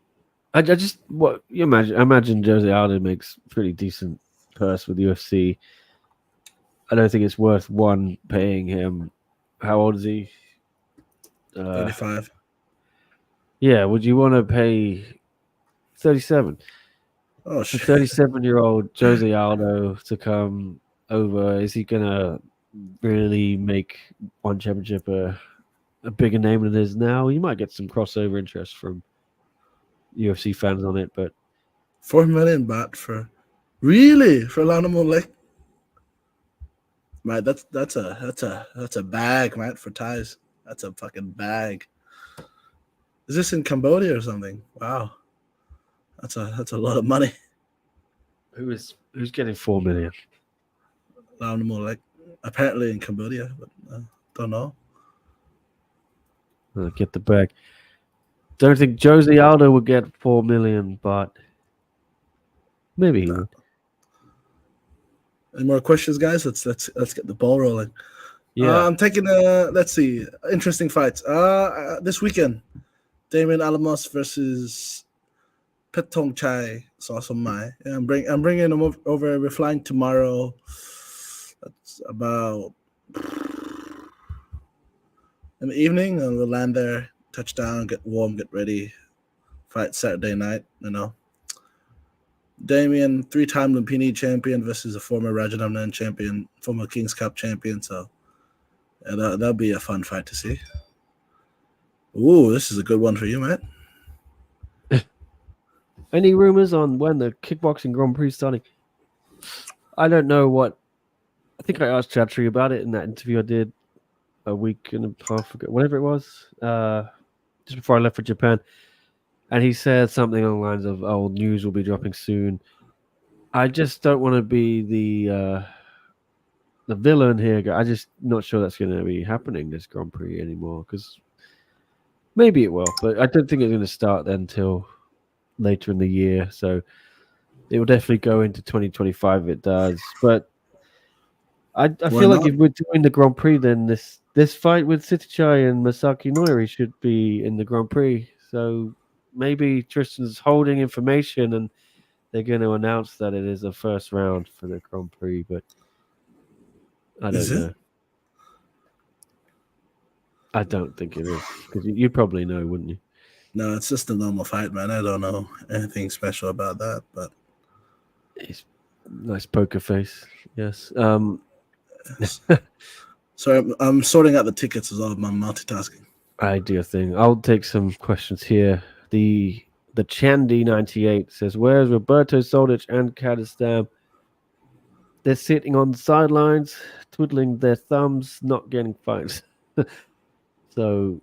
I imagine Jersey Aldo makes pretty decent purse with UFC. I don't think it's worth One paying him. How old is he? 35. Yeah, would you want to pay 37? Oh, shit. 37-year-old Jose Aldo to come over. Is he going to really make One Championship a bigger name than it is now? You might get some crossover interest from UFC fans on it, but 4 million baht for Ramazanov. Man, that's a bag, man, for Thais. That's a fucking bag. Is this in Cambodia or something? Wow, that's a lot of money. Who's getting 4 million? Ramazanov. apparently in Cambodia, but don't know. Get the bag. Don't think Josie Aldo would get 4 million, but maybe he would. Any more questions, guys? Let's get the ball rolling. Yeah. I'm taking let's see, interesting fights. This weekend, Damien Alamos versus Petchtanong. Mai. Yeah, I'm bringing him over. We're flying tomorrow. That's about in the evening, and we'll land there, touch down, get warm, get ready, fight Saturday night. Damien, 3-time Lumpini champion versus a former Rajanamnan champion, former Kings Cup champion. So yeah, that'll be a fun fight to see. Ooh, this is a good one for you, Matt. Any rumors on when the kickboxing Grand Prix is starting? I don't know what. I think I asked Chatri about it in that interview I did a week and a half ago, whatever it was, just before I left for Japan. And he said something along the lines of, "Oh, news will be dropping soon." I just don't want to be the villain here. I'm just not sure that's going to be happening this Grand Prix anymore. Because maybe it will, but I don't think it's going to start then until later in the year. So it will definitely go into 2025 if it does. But I feel like if we're doing the Grand Prix, then this fight with Sitichai and Masaki Noiri should be in the Grand Prix. So maybe Tristan's holding information and they're going to announce that it is a first round for the Grand Prix, but I don't know. I don't think it is, because you probably know, wouldn't you? No, it's just a normal fight, man. I don't know anything special about that, but it's nice poker face. Yes. Sorry, I'm sorting out the tickets as well. I'm multitasking. I do a thing. I'll take some questions here. The Chandy98 says, "Where's Roberto Soldic and Kadistam? They're sitting on the sidelines, twiddling their thumbs, not getting fights." So,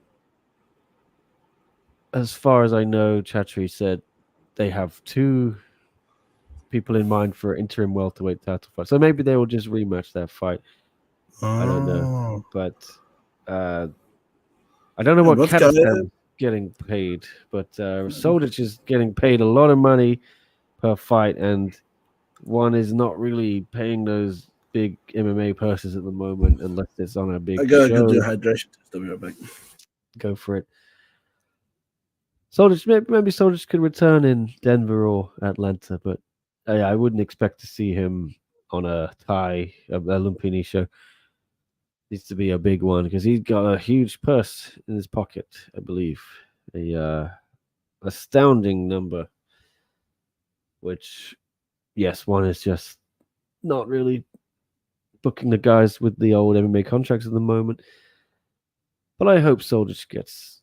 as far as I know, Chatri said they have 2 people in mind for interim welterweight title fight. So maybe they will just rematch that fight. I don't know, but I don't know what Kadistam is getting paid, but Soldic is getting paid a lot of money per fight, and one is not really paying those big MMA purses at the moment unless it's on a big show. I gotta do a hydration test. I'll be right back. Go for it. Soldic, maybe Soldic could return in Denver or Atlanta, but I wouldn't expect to see him on a Lumpini show. Needs to be a big one because he's got a huge purse in his pocket, I believe. A astounding number, which, yes, one is just not really booking the guys with the old MMA contracts at the moment. But I hope Soldic gets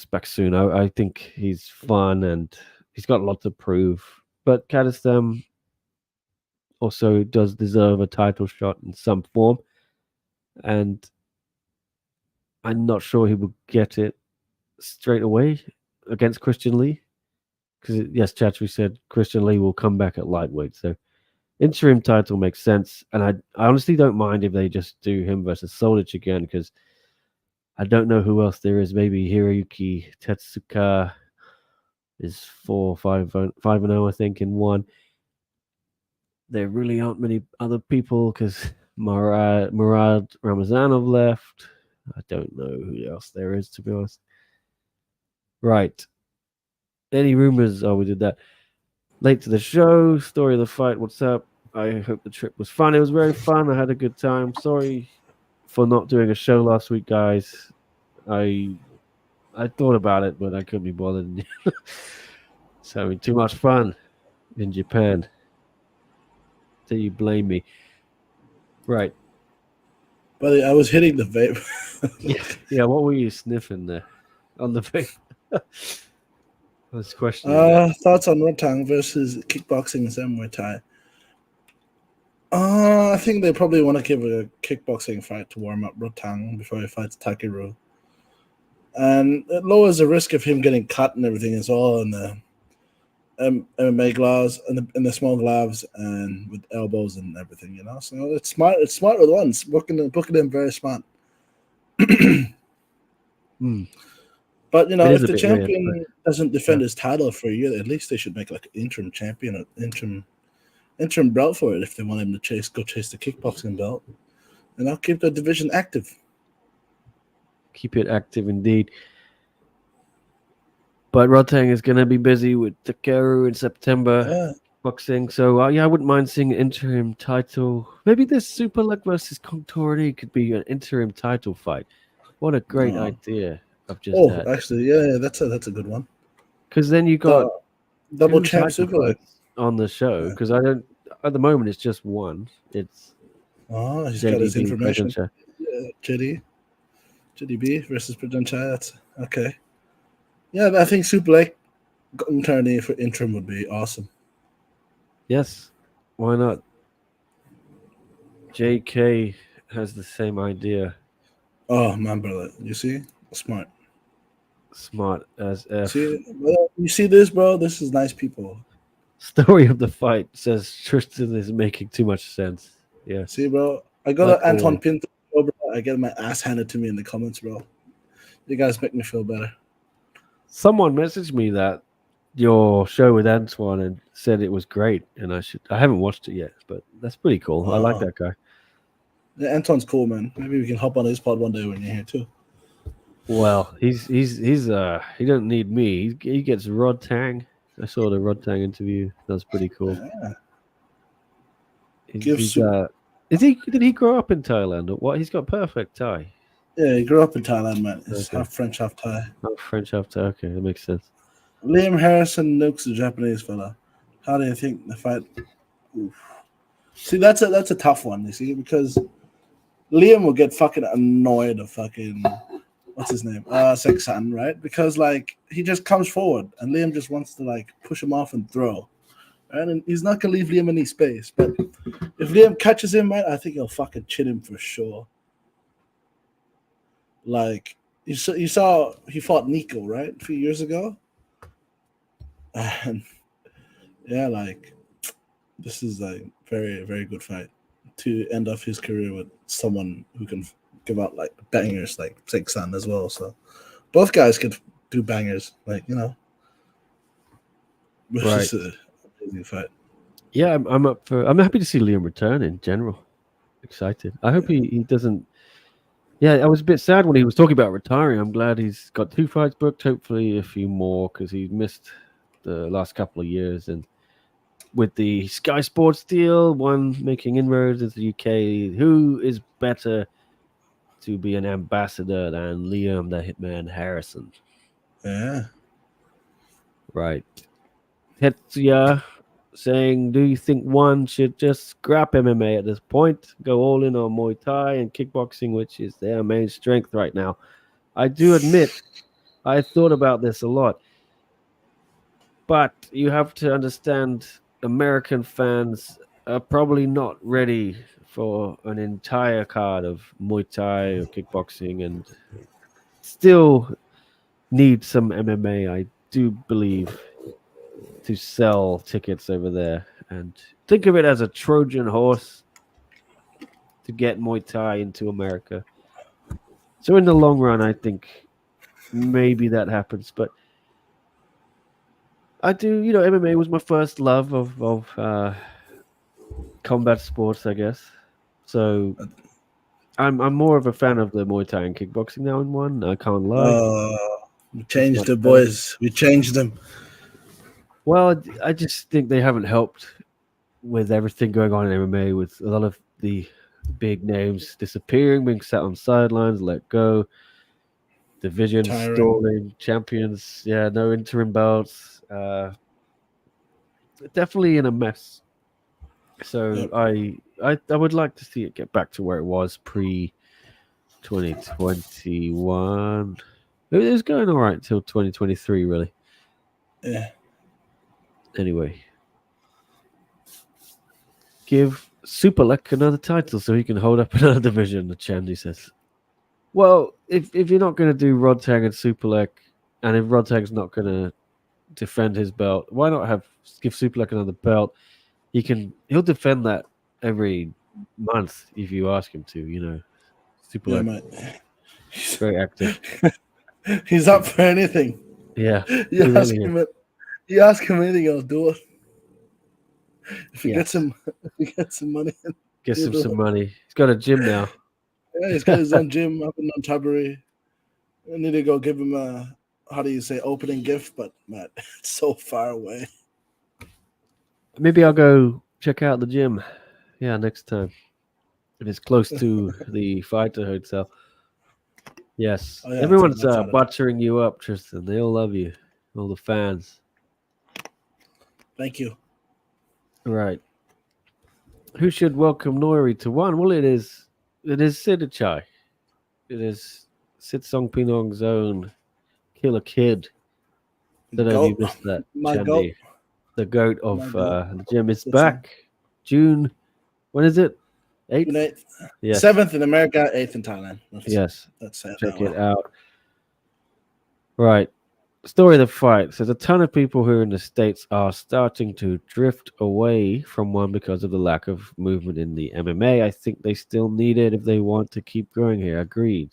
back soon. I think he's fun and he's got a lot to prove. But Kadistam also does deserve a title shot in some form. And I'm not sure he will get it straight away against Christian Lee. Because, yes, Chatri said Christian Lee will come back at lightweight. So interim title makes sense. And I honestly don't mind if they just do him versus Soldic again, because I don't know who else there is. Maybe Hiroyuki Tetsuka is 5-0, I think, in one. There really aren't many other people because Murad Ramazanov left. I don't know who else there is, to be honest. Right. Any rumors? Oh, we did that. Late to the show. Story of the fight. What's up? I hope the trip was fun. It was very fun. I had a good time. Sorry for not doing a show last week, guys. I thought about it, but I couldn't be bothered. So having too much fun in Japan. So you blame me. Right. Buddy, I was hitting the vape. Yeah, what were you sniffing there on the vape? This question. Thoughts on Rotang versus kickboxing and Muay Thai? I think they probably want to give a kickboxing fight to warm up Rotang before he fights Takeru. And it lowers the risk of him getting cut and everything as well. And MMA gloves and the small gloves and with elbows and everything, you know. So it's smart. It's smart with ones. Booking them very smart. But you know, It is if a the bit weird, champion doesn't defend his title for a year, at least they should make like an interim champion or interim belt for it if they want him to go chase the kickboxing belt. And I'll keep the division active. keep it active indeed. But Rotang is going to be busy with Takeru in September Yeah. boxing. So, I wouldn't mind seeing an interim title. Maybe this Superlek versus Contordi could be an interim title fight. What a great idea I've just had. Actually, yeah, that's a good one. Because then you got double two champ title Superlek fights on the show. Because I don't, at the moment, it's just one. It's he's got his JDB information. Prajanchai. Yeah, JDB versus Prajanchai. That's okay. Yeah, but I think Superlek turning for interim would be awesome. Yes, why not? JK has the same idea. Oh man, brother, you see, smart as F. You see this, bro? This is nice people. Story of the fight says Tristan is making too much sense. Yeah. See, bro, I got an Anton Pinto, bro. I get my ass handed to me in the comments, bro. You guys make me feel better. Someone messaged me that your show with Antoine and said it was great, and I haven't watched it yet, but that's pretty cool. I like that guy. Yeah, Anton's cool, man. Maybe we can hop on his pod one day when you're here too. Well, he don't need me. He gets Rod Tang. I saw the Rod Tang interview. That was pretty cool. Yeah. Did he grow up in Thailand or what? He's got perfect Thai. Yeah, he grew up in Thailand, man. He's half French, half Thai. Half French, half Thai. Okay, that makes sense. Liam Harrison nukes the Japanese fella. How do you think the fight? Oof. See, that's a tough one. You see, because Liam will get fucking annoyed of fucking what's his name, Seksan, right? Because like he just comes forward and Liam just wants to like push him off and throw, right? And he's not gonna leave Liam any space. But if Liam catches him, right, I think he'll fucking chin him for sure. Like you saw he fought Nico, right, a few years ago. And yeah, like this is a very, very good fight to end off his career with someone who can give out like bangers like Seksan as well. So both guys could do bangers, like, you know. Which is an amazing fight. Yeah, I'm happy to see Liam return in general. Excited. I hope he doesn't. Yeah, I was a bit sad when he was talking about retiring. I'm glad he's got 2 fights booked, hopefully a few more, because he missed the last couple of years. And with the Sky Sports deal, one making inroads into the UK, who is better to be an ambassador than Liam the Hitman Harrison? Yeah. Right. Tetsuya saying, do you think one should just scrap MMA at this point, go all in on Muay Thai and kickboxing, which is their main strength right now? I do admit, I thought about this a lot. But you have to understand, American fans are probably not ready for an entire card of Muay Thai or kickboxing, and still need some MMA, I do believe, to sell tickets over there. And think of it as a Trojan horse to get Muay Thai into America. So in the long run, I think maybe that happens. But I do, MMA was my first love of combat sports, I guess. So I'm more of a fan of the Muay Thai and kickboxing now in one. I can't lie. We changed the boys. We changed them. Well, I just think they haven't helped with everything going on in MMA, with a lot of the big names disappearing, being sat on sidelines, let go, divisions stalling, champions, no interim belts. Definitely in a mess. So I would like to see it get back to where it was pre 2021. It was going all right till 2023, really. Yeah. Anyway, give Superlek another title so he can hold up another division, the Chandy says. Well, if you're not going to do Rodtag and Superlek, and if Rodtag's not going to defend his belt. Why not give Superlek another belt? He'll defend that every month if you ask him to. Yeah, Superlek mate. very active. He's up for anything. Yeah, You he ask really is. him. You ask him anything, he'll do it. If he Yes. gets some money, Gets him some money. He's got a gym now. yeah, he's got his own gym up in Nonthaburi. I need to go give him a, how do you say, opening gift, but man, it's so far away. Maybe I'll go check out the gym. Yeah, next time. If it's close to the fighter hotel. Yes. Oh, yeah, Everyone's that's out of town. buttering you up, Tristan. They all love you. All the fans. Thank you. Right. Who should welcome Noiri to one? Well, it is Sidichai. It is Sit Songpinong's own Killer Kid. Don't know if you missed that, My Chandy. goat. The goat of My goat. the gym is It's back. June. When is it? 8th? June 8th. Yes. 7th in America, 8th in Thailand. Yes. Let's say Check it out. Right. Story of the fight says a ton of people who are in the States are starting to drift away from one because of the lack of movement in the MMA. I think they still need it if they want to keep growing here. Agreed.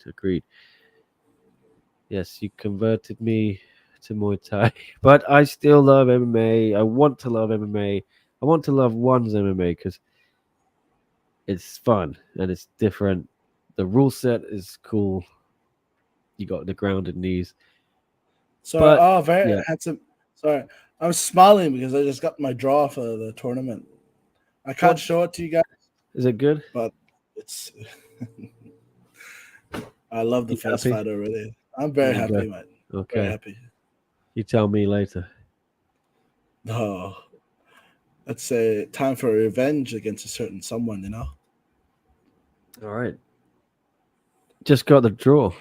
Yes, you converted me to Muay Thai, but I still love MMA. I want to love MMA. I want to love one's MMA because it's fun and it's different. The rule set is cool. You got the grounded knees. So, very handsome. Sorry, I'm smiling because I just got my draw for the tournament. I can't show it to you guys. Is it good? But it's. I love the first fight already. I'm very happy, mate. Okay. Very happy. You tell me later. No. Let's say time for revenge against a certain someone, All right. Just got the draw.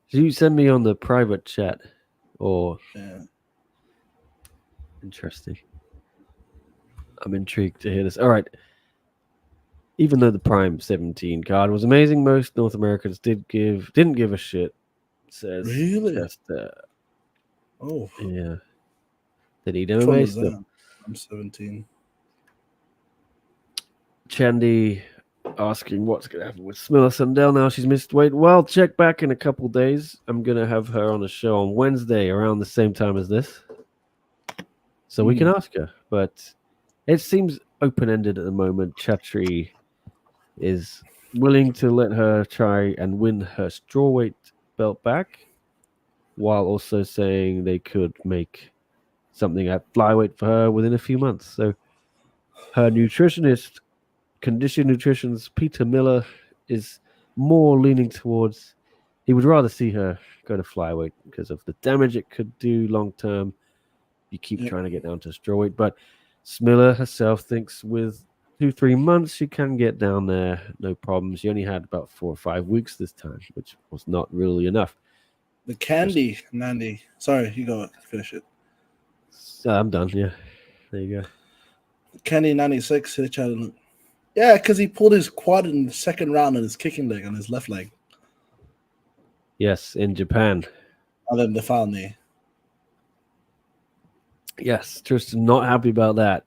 Did you send me on the private chat? Or yeah. Interesting. I'm intrigued to hear this. All right. Even though the Prime 17 card was amazing, most North Americans didn't give a shit. Says really? Yeah. They need MMA still. I'm 17. Chandy asking what's going to happen with Smilla Sundell now she's missed weight. Well, check back in a couple days. I'm going to have her on a show on Wednesday around the same time as this. So we can ask her. But it seems open-ended at the moment. Chatri is willing to let her try and win her strawweight belt back while also saying they could make something at flyweight for her within a few months. So her nutritionist, Condition Nutrition's Peter Miller, is more leaning towards he would rather see her go to flyweight because of the damage it could do long term. You keep trying to get down to strawweight, but Smilla herself thinks with 2-3 months she can get down there, no problem. She only had about 4 or 5 weeks this time, which was not really enough. The Candy Nandy. Sorry, you go finish it. I'm done. Yeah, there you go. Candy 96. Yeah, because he pulled his quad in the second round on his kicking leg on his left leg. Yes, in Japan. And then the foul knee. Yes, Tristan not happy about that.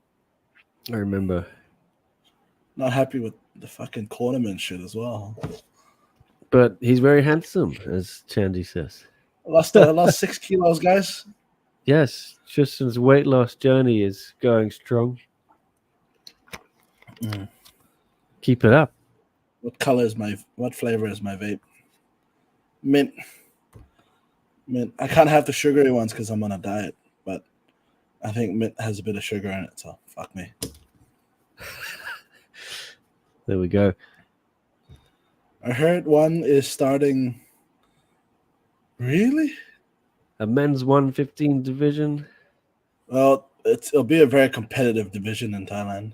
I remember. Not happy with the fucking cornerman shit as well. But he's very handsome, as Chandy says. I lost 6 kilos, guys. Yes, Tristan's weight loss journey is going strong. Keep it up. What flavor is my vape? Mint. I can't have the sugary ones because I'm on a diet, but I think mint has a bit of sugar in it, so fuck me. There we go. I heard one is starting. Really? A men's 115 division. Well, it'll be a very competitive division in Thailand.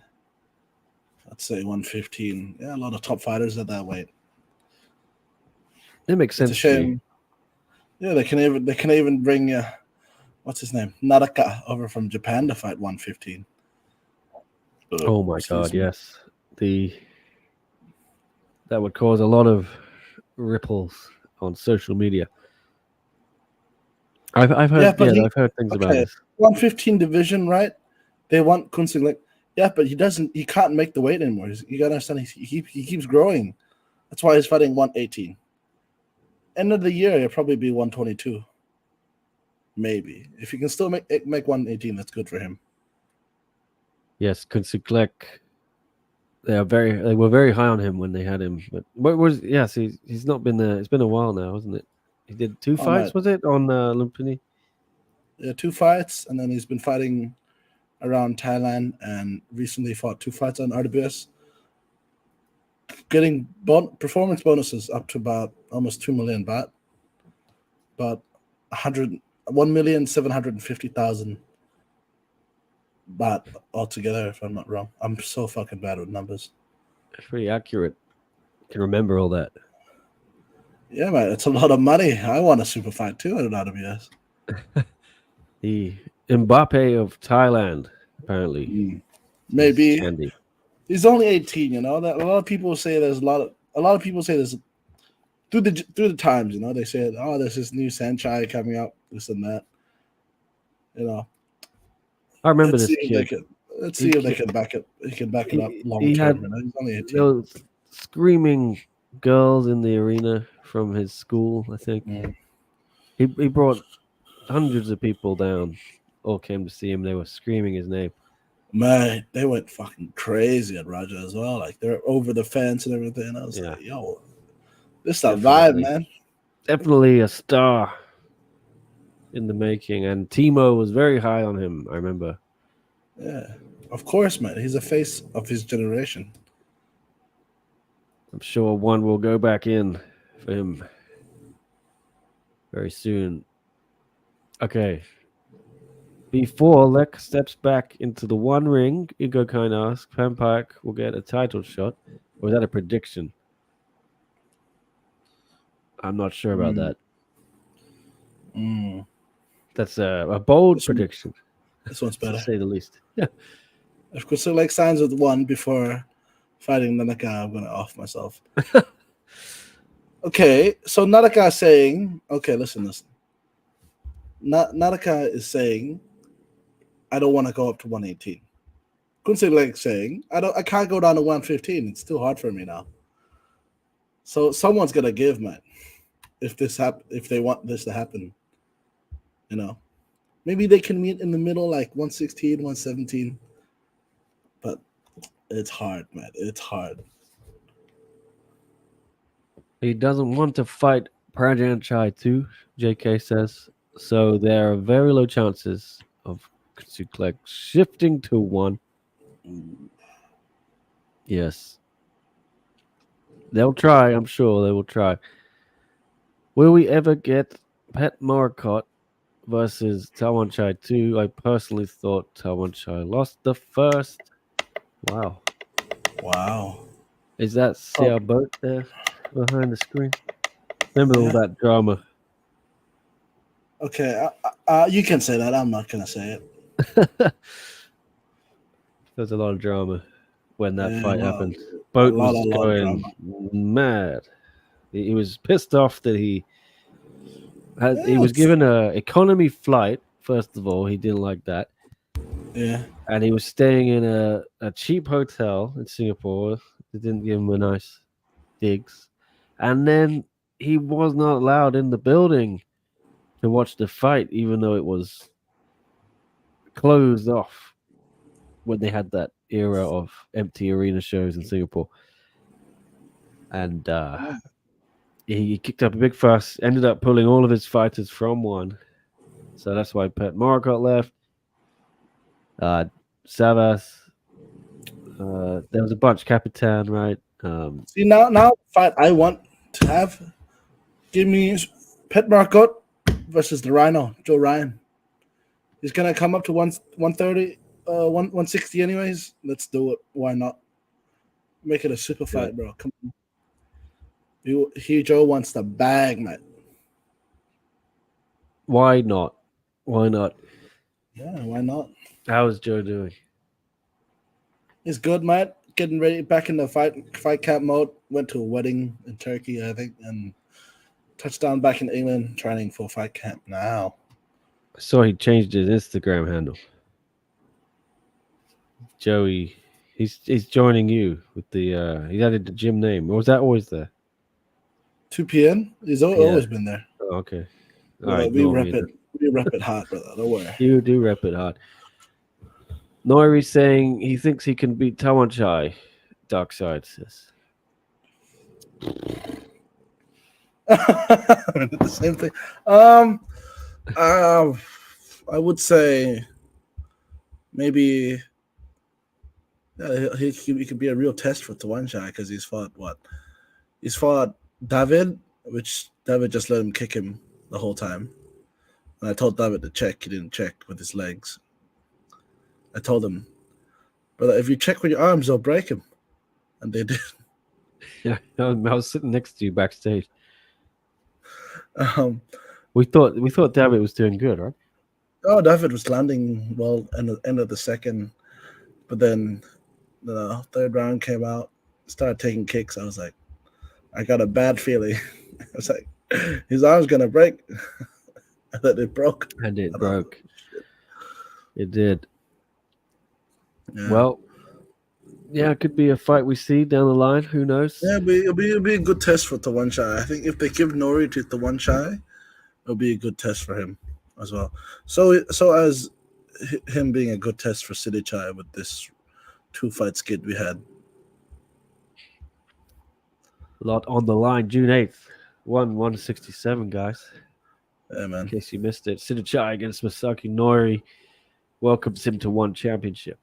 Let's say 115. Yeah, a lot of top fighters at that weight. It makes sense. It's a shame. Yeah, they can even bring what's his name? Naraka over from Japan to fight 115. Oh my god, yes. That would cause a lot of ripples on social media. I've heard I've heard things about this. 115 division, right? They want Kunsilek. Yeah, but he can't make the weight anymore. You gotta understand, he keeps growing. That's why he's fighting 118. End of the year, he'll probably be 122. Maybe. If he can still make 118, that's good for him. Yes, Kunsiklek. They were very high on him when they had him. But he's not been there. It's been a while now, hasn't it? He did 2 fights, was it, on Lumpini? Yeah, 2 fights, and then he's been fighting around Thailand and recently fought 2 fights on RWS. Getting performance bonuses up to about almost 2 million baht. About 1,750,000 baht altogether, if I'm not wrong. I'm so fucking bad with numbers. It's pretty accurate. You can remember all that. Yeah, man, it's a lot of money. I want a super fight too at RWS. The Mbappe of Thailand, apparently. Maybe. Handy. He's only 18, you know. That a lot of people say there's a lot of people say there's through the times, you know, they say, oh, there's this new Sanchai coming up, this and that. You know. I remember this kid. Let's see if they can back it. He can back it up long term. You know? He's only 18. Those screaming girls in the arena from his school, I think. He brought hundreds of people down, all came to see him. They were screaming his name. Man, they went fucking crazy at Raja as well. Like, they're over the fence and everything. And I was like, yo, this is a vibe, man. Definitely a star in the making. And Timo was very high on him, I remember. Yeah, of course, man. He's a face of his generation. I'm sure one will go back in for him very soon. Okay. Before Lek steps back into the one ring, Ego kind of asks, Pampak will get a title shot. Or is that a prediction? I'm not sure about that. That's a bold prediction. This one's better. To say the least. Yeah. Of course, so like signs with one before fighting Nanaka, I'm going to off myself. Okay, so Nanaka is saying, okay, listen. Nanaka is saying, I don't want to go up to 118. Kunsilek saying, I can't go down to 115. It's too hard for me now. So someone's gonna give, man. If they want this to happen, you know, maybe they can meet in the middle, like 116, 117. But it's hard, man. It's hard. He doesn't want to fight Prajanchai too, JK says. So there are very low chances of Kunsilek shifting to 1. Yes. They'll try, I'm sure they will try. Will we ever get Pet Marcotte versus Prajanchai 2? I personally thought Prajanchai lost the first. Wow. Is that Sia Boat there behind the screen? Remember all that drama? Okay, you can say that. I'm not going to say it. There's a lot of drama when that fight happened. Boat was going mad. He was pissed off that he was given a economy flight. First of all, he didn't like that. Yeah. And he was staying in a cheap hotel in Singapore. They didn't give him a nice digs. And then he was not allowed in the building to watch the fight, even though it was closed off when they had that era of empty arena shows in Singapore. And he kicked up a big fuss, ended up pulling all of his fighters from 1. So that's why Pet Marcotte left. Savas. There was a bunch. Capitan, right? See, now fight I want to have, give me Pet Marcotte versus the Rhino, Joe Ryan. He's going to come up to 130, 160 anyways. Let's do it. Why not? Make it a super fight, bro. Come on. Joe wants the bag, man. Why not? Why not? Yeah, why not? How is Joe doing? He's good, man. Getting ready back in the fight camp mode. Went to a wedding in Turkey, I think, and touched down back in England, training for fight camp now. I saw he changed his Instagram handle. Joey, he's joining you with the he added the gym name. Or was that always there? 2 p.m. He's always been there. Oh, okay. All Well, right, we ignore rep me it. then. We rep it hard, brother. Don't worry. You do rep it hard. Noiri saying he thinks he can beat Prajanchai. Dark Side says. The same thing. I would say maybe he could be a real test for Prajanchai because he's fought what? He's fought David, which David just let him kick him the whole time. And I told David to check. He didn't check with his legs. I told him, brother, if you check with your arms, they'll break him. And they did. Yeah, I was sitting next to you backstage. Um, We thought David was doing good, right? Oh, David was landing well in the end of the second, but then the third round came out, started taking kicks. I was like, I got a bad feeling. I was like, his arm's gonna break, and then it broke. And it broke. It did. Yeah. Well, yeah, it could be a fight we see down the line. Who knows? Yeah, it'll be a good test for Prajanchai. I think if they give Nori to Prajanchai, it'll be a good test for him as well. So as him being a good test for Sidichai with this 2-fight skid we had. A lot on the line. June 8th. 167, guys. Yeah, man. In case you missed it. Sidichai against Masaki Nori welcomes him to one championship.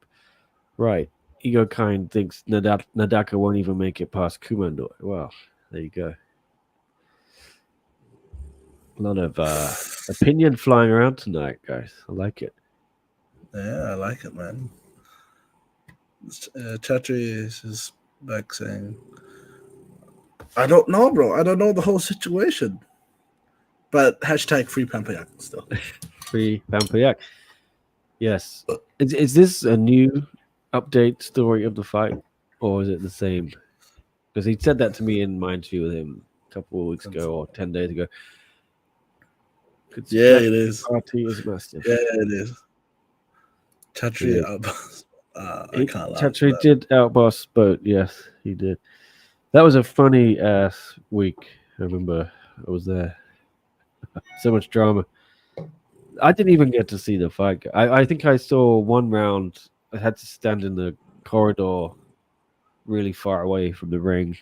Right. Ego Kind thinks Nadaka won't even make it past Kumandoi. Well, there you go. A lot of opinion flying around tonight, guys. I like it. Yeah, I like it, man. Chatri is back saying, I don't know, bro. I don't know the whole situation. But hashtag free Pampayak still. Free Pampayak. Yes. Is this a new update story of the fight, or is it the same? Because he said that to me in my interview with him a couple of weeks ago or 10 days ago. Yeah, it is. Party is massive. Yeah, it is. Chatri outboss. I can't lie. Chatri did outboss Boat. Yes, he did. That was a funny ass week. I remember I was there. So much drama. I didn't even get to see the fight. I think I saw one round. I had to stand in the corridor really far away from the ring.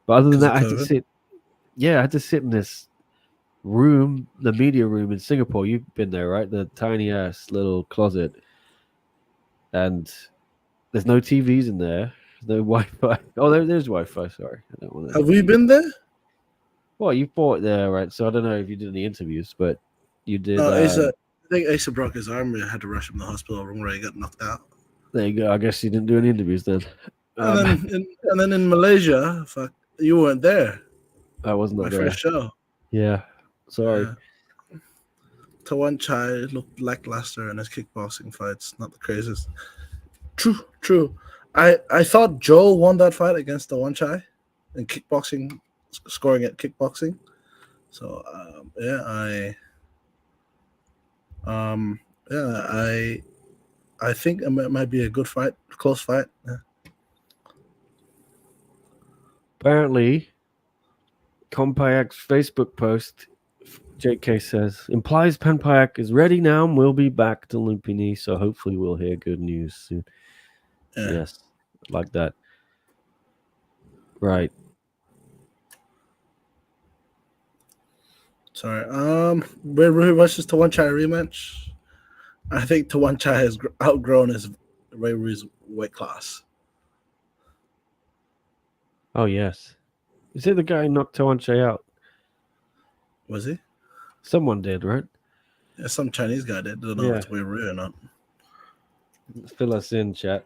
But other than that, I had to sit. Yeah, I had to sit in this room, the media room in Singapore. You've been there, right? The tiny ass little closet. And there's no TVs in there. No Wi-Fi. Oh, there's Wi-Fi. Sorry. I don't want to... Have we been there? Well, you fought there, right? So I don't know if you did any interviews, but you did. No, I think Asa broke his arm. We had to rush him to the hospital where he got knocked out. There you go. I guess you didn't do any interviews then. And then in Malaysia, fuck, you weren't there. I wasn't there. My first show. Yeah. Sorry. Prajanchai looked lackluster in his kickboxing fights. Not the craziest. True. I thought Joe won that fight against Prajanchai in kickboxing, scoring at kickboxing. So I think it might be a good fight, close fight. Yeah. Apparently, Compayak's Facebook post, JK says, implies Pampayak is ready now and will be back to Lumpini, so hopefully we'll hear good news soon. Yeah. Yes, like that. Right. Sorry. Where versus Prajanchai rematch? I think Prajanchai has outgrown his Ray Ruiz weight class. Oh, yes. Is it the guy who knocked Prajanchai out? Was he? Someone did, right? Yeah, some Chinese guy did. Don't know if it's Ray Ruiz or not. Fill us in, chat.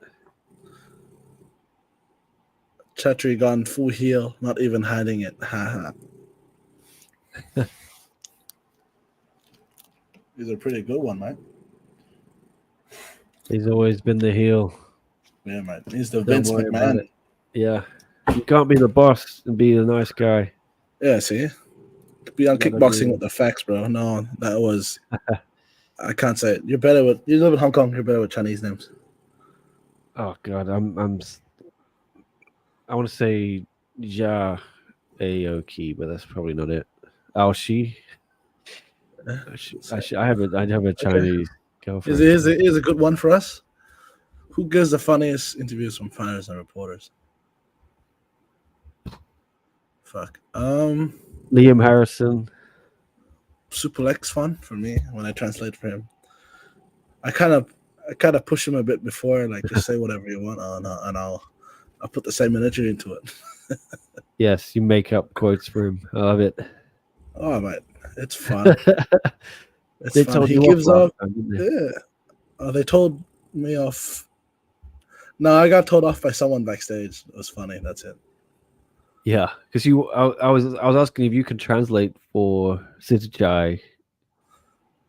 Chatri gone full heel, not even hiding it. He's a pretty good one, right? He's always been the heel. Yeah, man. He's the Vince McMahon. Yeah. You can't be the boss and be the nice guy. Yeah, see? Be on kickboxing with the facts, bro. No, that was I can't say it. You're better with. You live in Hong Kong. You're better with Chinese names. Oh God, I want to say Ja Aoki, but that's probably not it. Aoshi. I have a Chinese girlfriend. Here's a good one for us. Who gives the funniest interviews from fighters and reporters? Fuck. Liam Harrison. Superlek's fun for me when I translate for him. I kind of push him a bit before, like just say whatever you want, and I'll put the same energy into it. Yes, you make up quotes for him. I love it. Oh man, it's fun. It's They fun. told He you gives off up. last time, didn't they? Yeah. They told me off. No, I got told off by someone backstage. It was funny. That's it. Yeah, because I was asking if you could translate for Sitijai,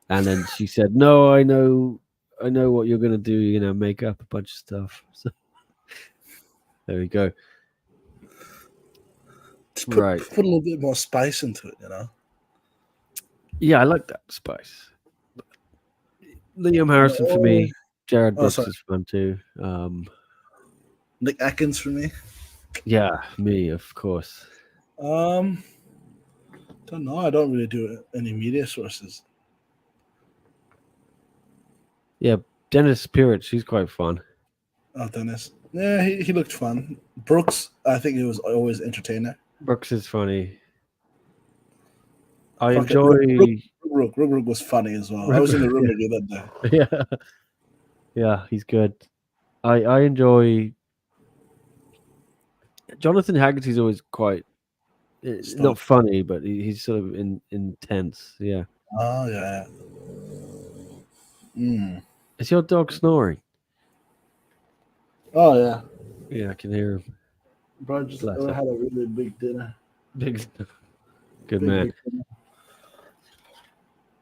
and then she said, "No, I know what you're gonna do. You know, make up a bunch of stuff." So there we go. Just put a little bit more spice into it, you know. Yeah, I like that spice. Liam Harrison for me. Jared Brooks is fun too. Nick Atkins for me. Yeah, me, of course. Don't know. I don't really do any media sources. Yeah, Dennis Pirich, he's quite fun. Oh, Dennis. Yeah, he looked fun. Brooks, I think he was always entertainer. Brooks is funny. I enjoy. Rook was funny as well. I was in the room with you that day. Yeah, yeah, he's good. I enjoy. Jonathan Haggerty's always quite not funny, but he's sort of intense. Yeah. Oh yeah. Is your dog snoring? Oh yeah. Yeah, I can hear him. Bro, just had a really big dinner. Good man.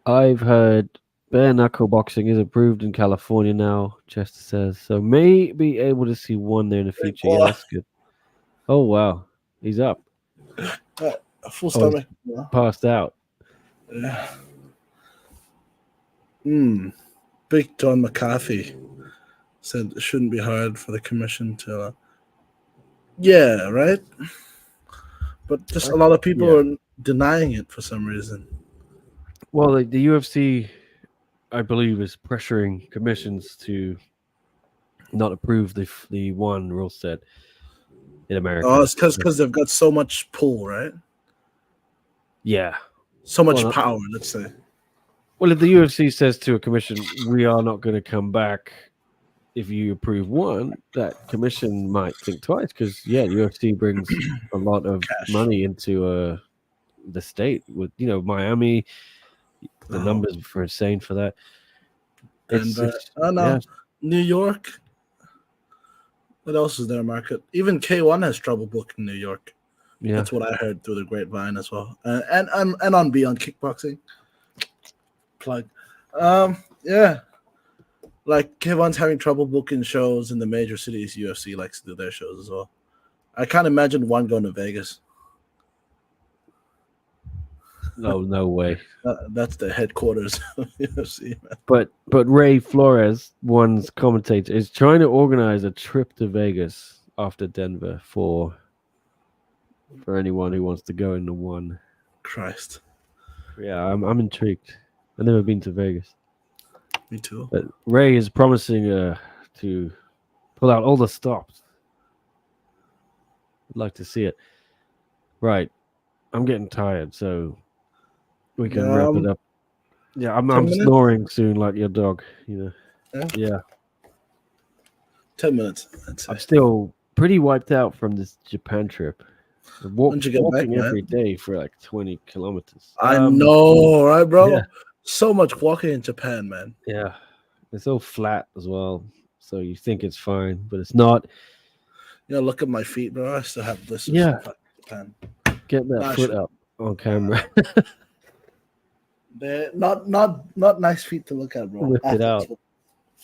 I've heard bare knuckle boxing is approved in California now, Chester says. So may be able to see one there in the future. Yeah, that's good. Oh, wow. He's up. Full stomach. Passed out. Yeah. Big John McCarthy said it shouldn't be hard for the commission to... yeah, right? But just a lot of people are denying it for some reason. Well, the UFC, I believe, is pressuring commissions to not approve the one rule set in America. Oh, it's because they've got so much pull, right? Yeah. So much power, let's say. Well, if the UFC says to a commission, we are not going to come back if you approve one, that commission might think twice because, the UFC brings a lot of money into the state with, Miami. The numbers are insane for that. New York. What else is their market? Even K1 has trouble booking New York. Yeah, that's what I heard through the grapevine as well, and on Beyond Kickboxing. Plug, like K1's having trouble booking shows in the major cities. UFC likes to do their shows as well. I can't imagine one going to Vegas. No way. That's the headquarters of UFC. Man. But Ray Flores, one's commentator, is trying to organize a trip to Vegas after Denver for anyone who wants to go in the one. Christ. Yeah, I'm intrigued. I've never been to Vegas. Me too. But Ray is promising to pull out all the stops. I'd like to see it. Right. I'm getting tired, so we can wrap it up. Yeah, I'm snoring soon like your dog, Yeah. 10 minutes. I'm still pretty wiped out from this Japan trip. Walking every day for like 20 kilometers. I know, right, bro? Yeah. So much walking in Japan, man. Yeah. It's so flat as well. So you think it's fine, but it's not. Look at my feet, bro. I still have this. Yeah. Japan. Get that foot up on camera. They're not nice feet to look at, bro. Whip it out.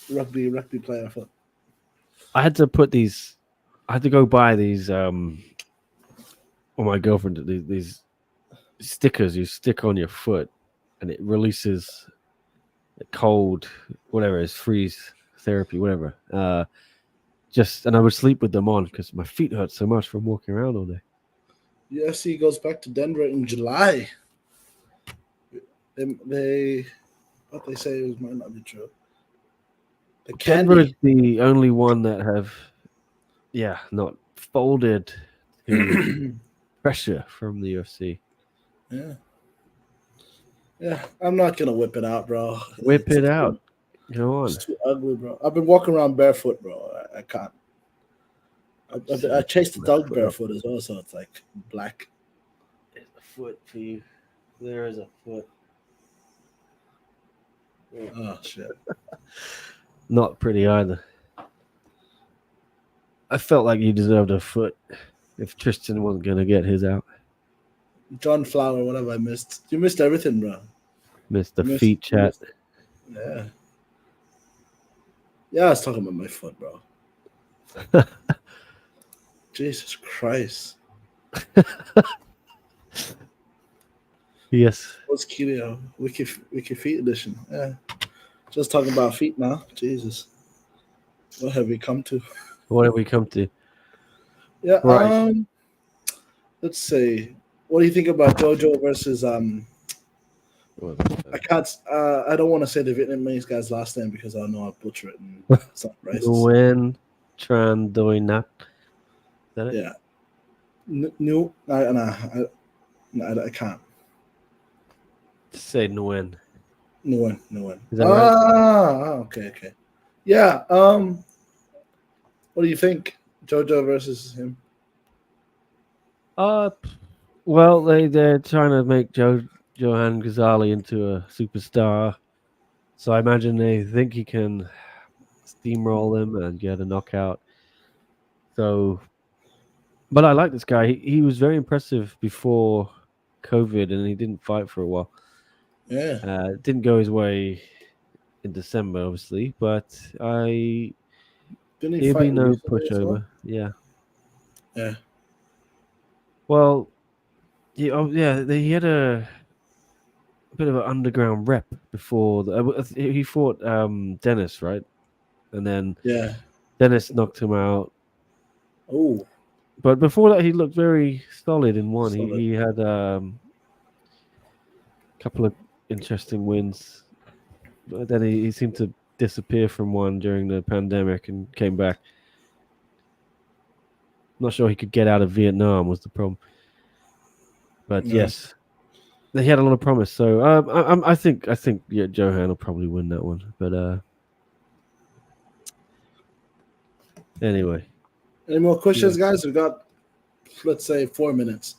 Rugby player foot. I had to go buy these my girlfriend, these stickers you stick on your foot and it releases cold, whatever it is, freeze therapy, whatever. And I would sleep with them on because my feet hurt so much from walking around all day. UFC goes back to Denver in July. What they say might not be true. The Denver is candy. the only one that have, not folded to pressure from the UFC. Yeah. Yeah, I'm not gonna whip it out, bro. Whip it out. Go on. It's too ugly, bro. I've been walking around barefoot, bro. I can't. I chased the dog barefoot as well, so it's like black. There's a foot for you. There is a foot. Oh shit. Not pretty either. I felt like you deserved a foot if Tristan wasn't gonna get his out. John Flower, what have I missed? You missed everything, bro. Missed the feet chat. Yeah. Yeah, I was talking about my foot, bro. Jesus Christ. Yes. Sportskeeda, Wiki Feet edition. Yeah. Just talking about feet now. Jesus. What have we come to? What have we come to? Yeah, Right. Let's see. What do you think about JoJo versus I can't I don't want to say the Vietnamese guy's last name because I know I'll butcher it and it's not racist. Nguyen Tran Doi Nat. Is that it? Yeah. I can't. Say Nguyen. No one. Is that right? Okay. Yeah. What do you think? JoJo versus him? Well, they're trying to make Johan Ghazali into a superstar, so I imagine they think he can steamroll him and get a knockout. So, but I like this guy. He was very impressive before COVID, and he didn't fight for a while. Yeah. It didn't go his way in December, obviously, but he'll be no pushover. Well? Yeah. Well, he had a bit of an underground rep before. He fought Dennis, right? And then Dennis knocked him out. Oh. But before that, he looked very solid in one. He had a couple of interesting wins. But then he seemed to disappear from one during the pandemic and came back. Not sure he could get out of Vietnam was the problem. But yes, he had a lot of promise. So I think Johan will probably win that one. But anyway. Any more questions, guys? We've got, let's say, 4 minutes.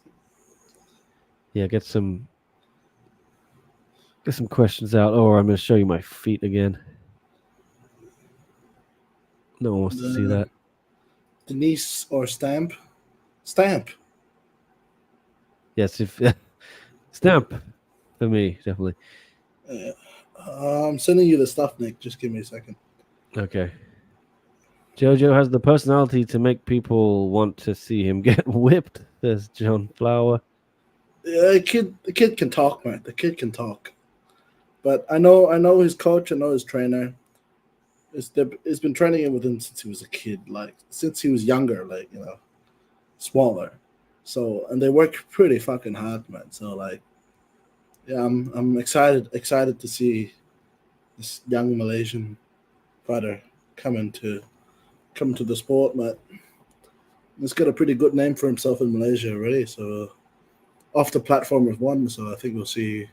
Yeah, get some questions out, or I'm going to show you my feet again. No one wants to see that. Denise or Stamp? Stamp. Yes, Stamp for me, definitely. I'm sending you the stuff, Nick. Just give me a second. Okay. Jojo has the personality to make people want to see him get whipped, says John Flower. Yeah, the kid can talk, man. The kid can talk. But I know his coach, I know his trainer. He's been training him with him since he was a kid, like since he was younger, like, smaller. So, and they work pretty fucking hard, man. So, like, yeah, I'm excited to see this young Malaysian fighter come to the sport, man. He's got a pretty good name for himself in Malaysia already. So, off the platform of one. So I think we'll see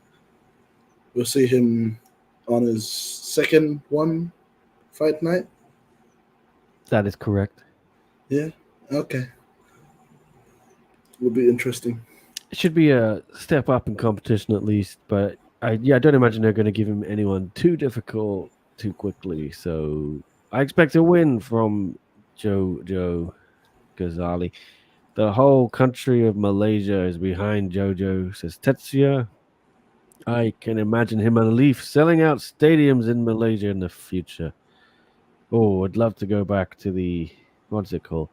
him on his second one fight night. That is correct. Yeah. Okay. Will be interesting. It should be a step up in competition at least, but I don't imagine they're going to give him anyone too difficult too quickly. So I expect a win from Jojo Ghazali. The whole country of Malaysia is behind Jojo, says Tetsuya. I can imagine him and Leaf selling out stadiums in Malaysia in the future. Oh, I'd love to go back to the, what's it called?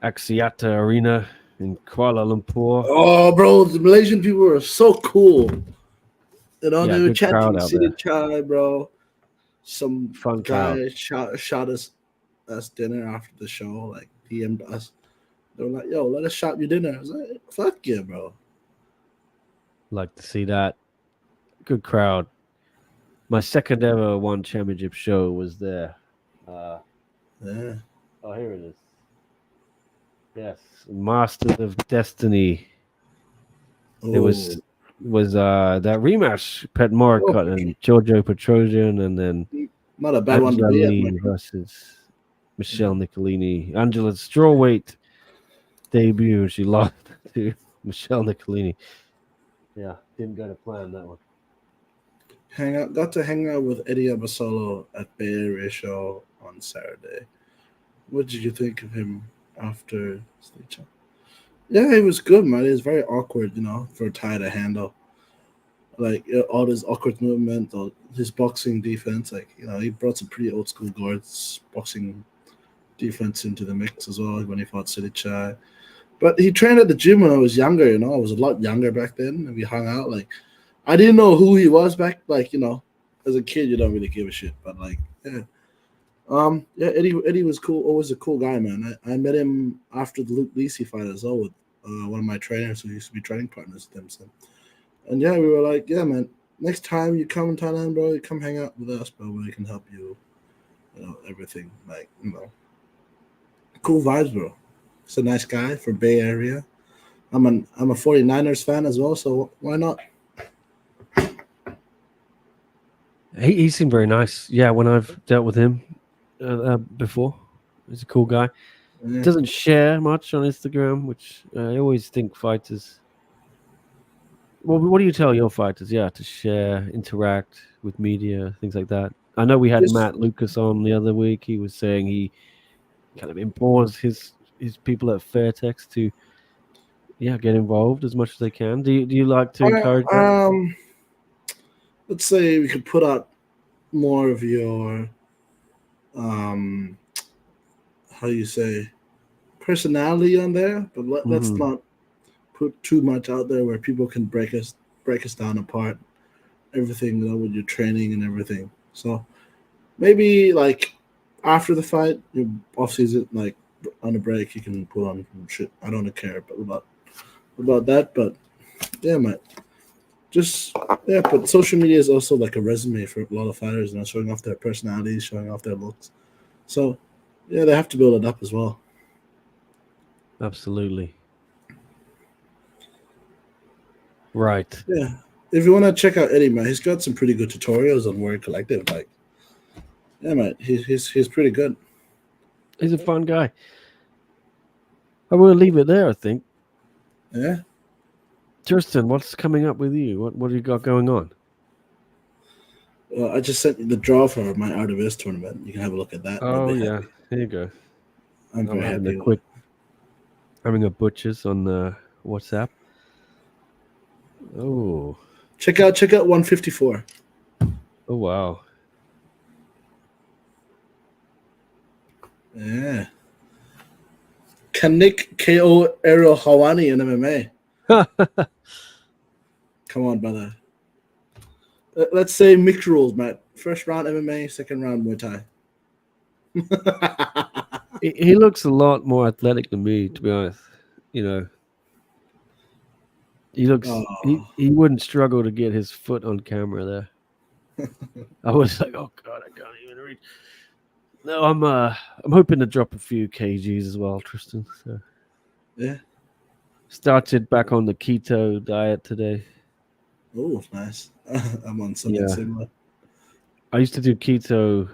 Axiata Arena in Kuala Lumpur. Oh, bro, the Malaysian people are so cool. You know, Yeah, they were good crowd chanting out City there. Chai, bro. Some Fun crowd. guy shot us dinner after the show, like DM'd us. They were like, yo, let us shop your dinner. I was like, fuck yeah, bro. Like to see that. Good crowd. My second ever One Championship show was there. Uh, Yeah. oh, here it is. Yes, Masters of Destiny. It Oh, was that rematch, Pet Moricott okay. and Giorgio Petrosian, and then Not a bad one to Angela be at, my Lee friend. versus Michelle Nicolini. Angela's strawweight debut, she lost to Michelle Nicolini. Yeah, didn't go to plan that one. Got to hang out with Eddie Abasolo at Bay Area show on Saturday. What did you think of him after stage? Yeah, he was good, man. He was very awkward, you know, for Ty to handle. Like all his awkward movement, or his boxing defense. Like, you know, he brought some pretty old school guards boxing defense into the mix as well when he fought City Chai. But he trained at the gym when I was younger, you know. I was a lot younger back then, and we hung out. Like, I didn't know who he was back, like, you know, as a kid, you don't really give a shit. But like, yeah. Yeah, Eddie was cool, always a cool guy, man. I met him after the Luke Lisi fight as well with one of my trainers who used to be training partners with them. So. And yeah, we were like, yeah, man, next time you come in Thailand, bro, you come hang out with us, bro. We can help you, you know, everything. Like, you know, cool vibes, bro. He's a nice guy from Bay Area. I'm a 49ers fan as well, so why not? He seemed very nice. Yeah, when I've dealt with him before, he's a cool guy. Yeah. Doesn't share much on Instagram, which I always think fighters. Well, what do you tell your fighters? Yeah, to share, interact with media, things like that. I know we had Just Matt Lucas on the other week. He was saying he kind of implores his people at Fairtex to get involved as much as they can. Do you like to encourage that? let's say we could put out more of your um how you say personality on there, but let's Hmm. not put too much out there where people can break us down apart. Everything, you know, with your training and everything. So maybe like after the fight, your off season, like on a break, you can put on some shit. I don't care about that, but yeah, man. Just yeah, but social media is also like a resume for a lot of fighters, you know, showing off their personalities, showing off their looks. So yeah, they have to build it up as well. Absolutely. Right. Yeah. If you want to check out Eddie, man, he's got some pretty good tutorials on Warrior Collective. Like, yeah, man, he's pretty good. He's a fun guy. I will leave it there, I think. Yeah. Tristan, what's coming up with you? What do you got going on? Well, I just sent you the draw for my Art of Is tournament. You can have a look at that. I'll Oh be yeah, happy. here you go. I'm I'm very having a happy with it. quick having a butchers on WhatsApp. Oh, Check out 154. oh wow. Yeah. Kanik KO Errol Hawani in MMA. Come on, brother. Let's say mixed rules, Matt. First round MMA, second round Muay Thai. He looks a lot more athletic than me, to be honest. You know, he looks Oh, he wouldn't struggle to get his foot on camera there. I was like, oh god, I can't even reach. No, I'm hoping to drop a few kgs as well, Tristan. So yeah. started back on the keto diet today. Oh, nice. I'm on something Yeah, similar. I used to do keto.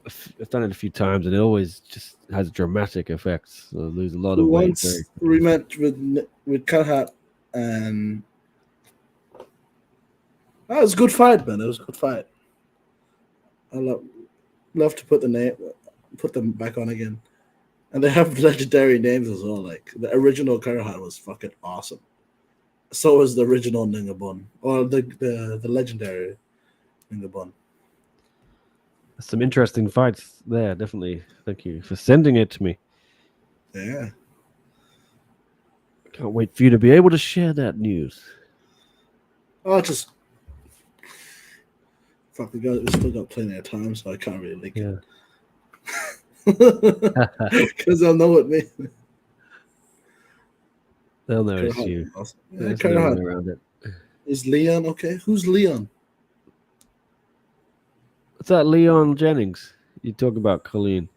I've done it a few times, and it always just has dramatic effects. So I lose a lot of Who weight very wants quickly. rematch with Kalhat, and that was a good fight, man. It was a good fight. I love to put them back on again. And they have legendary names as well. Like the original Karahan was fucking awesome. So was the original Ningabon. Or the legendary Ningabon. Some interesting fights there, definitely. Thank you for sending it to me. Yeah. Can't wait for you to be able to share that news. I'll just Fuck, we still got plenty of time, so I can't really link Yeah. it. Because I'll know what me. They'll notice you. Yeah, There's no way around it. Is Leon okay? Who's Leon? What's that, Leon Jennings? You talk about Colleen,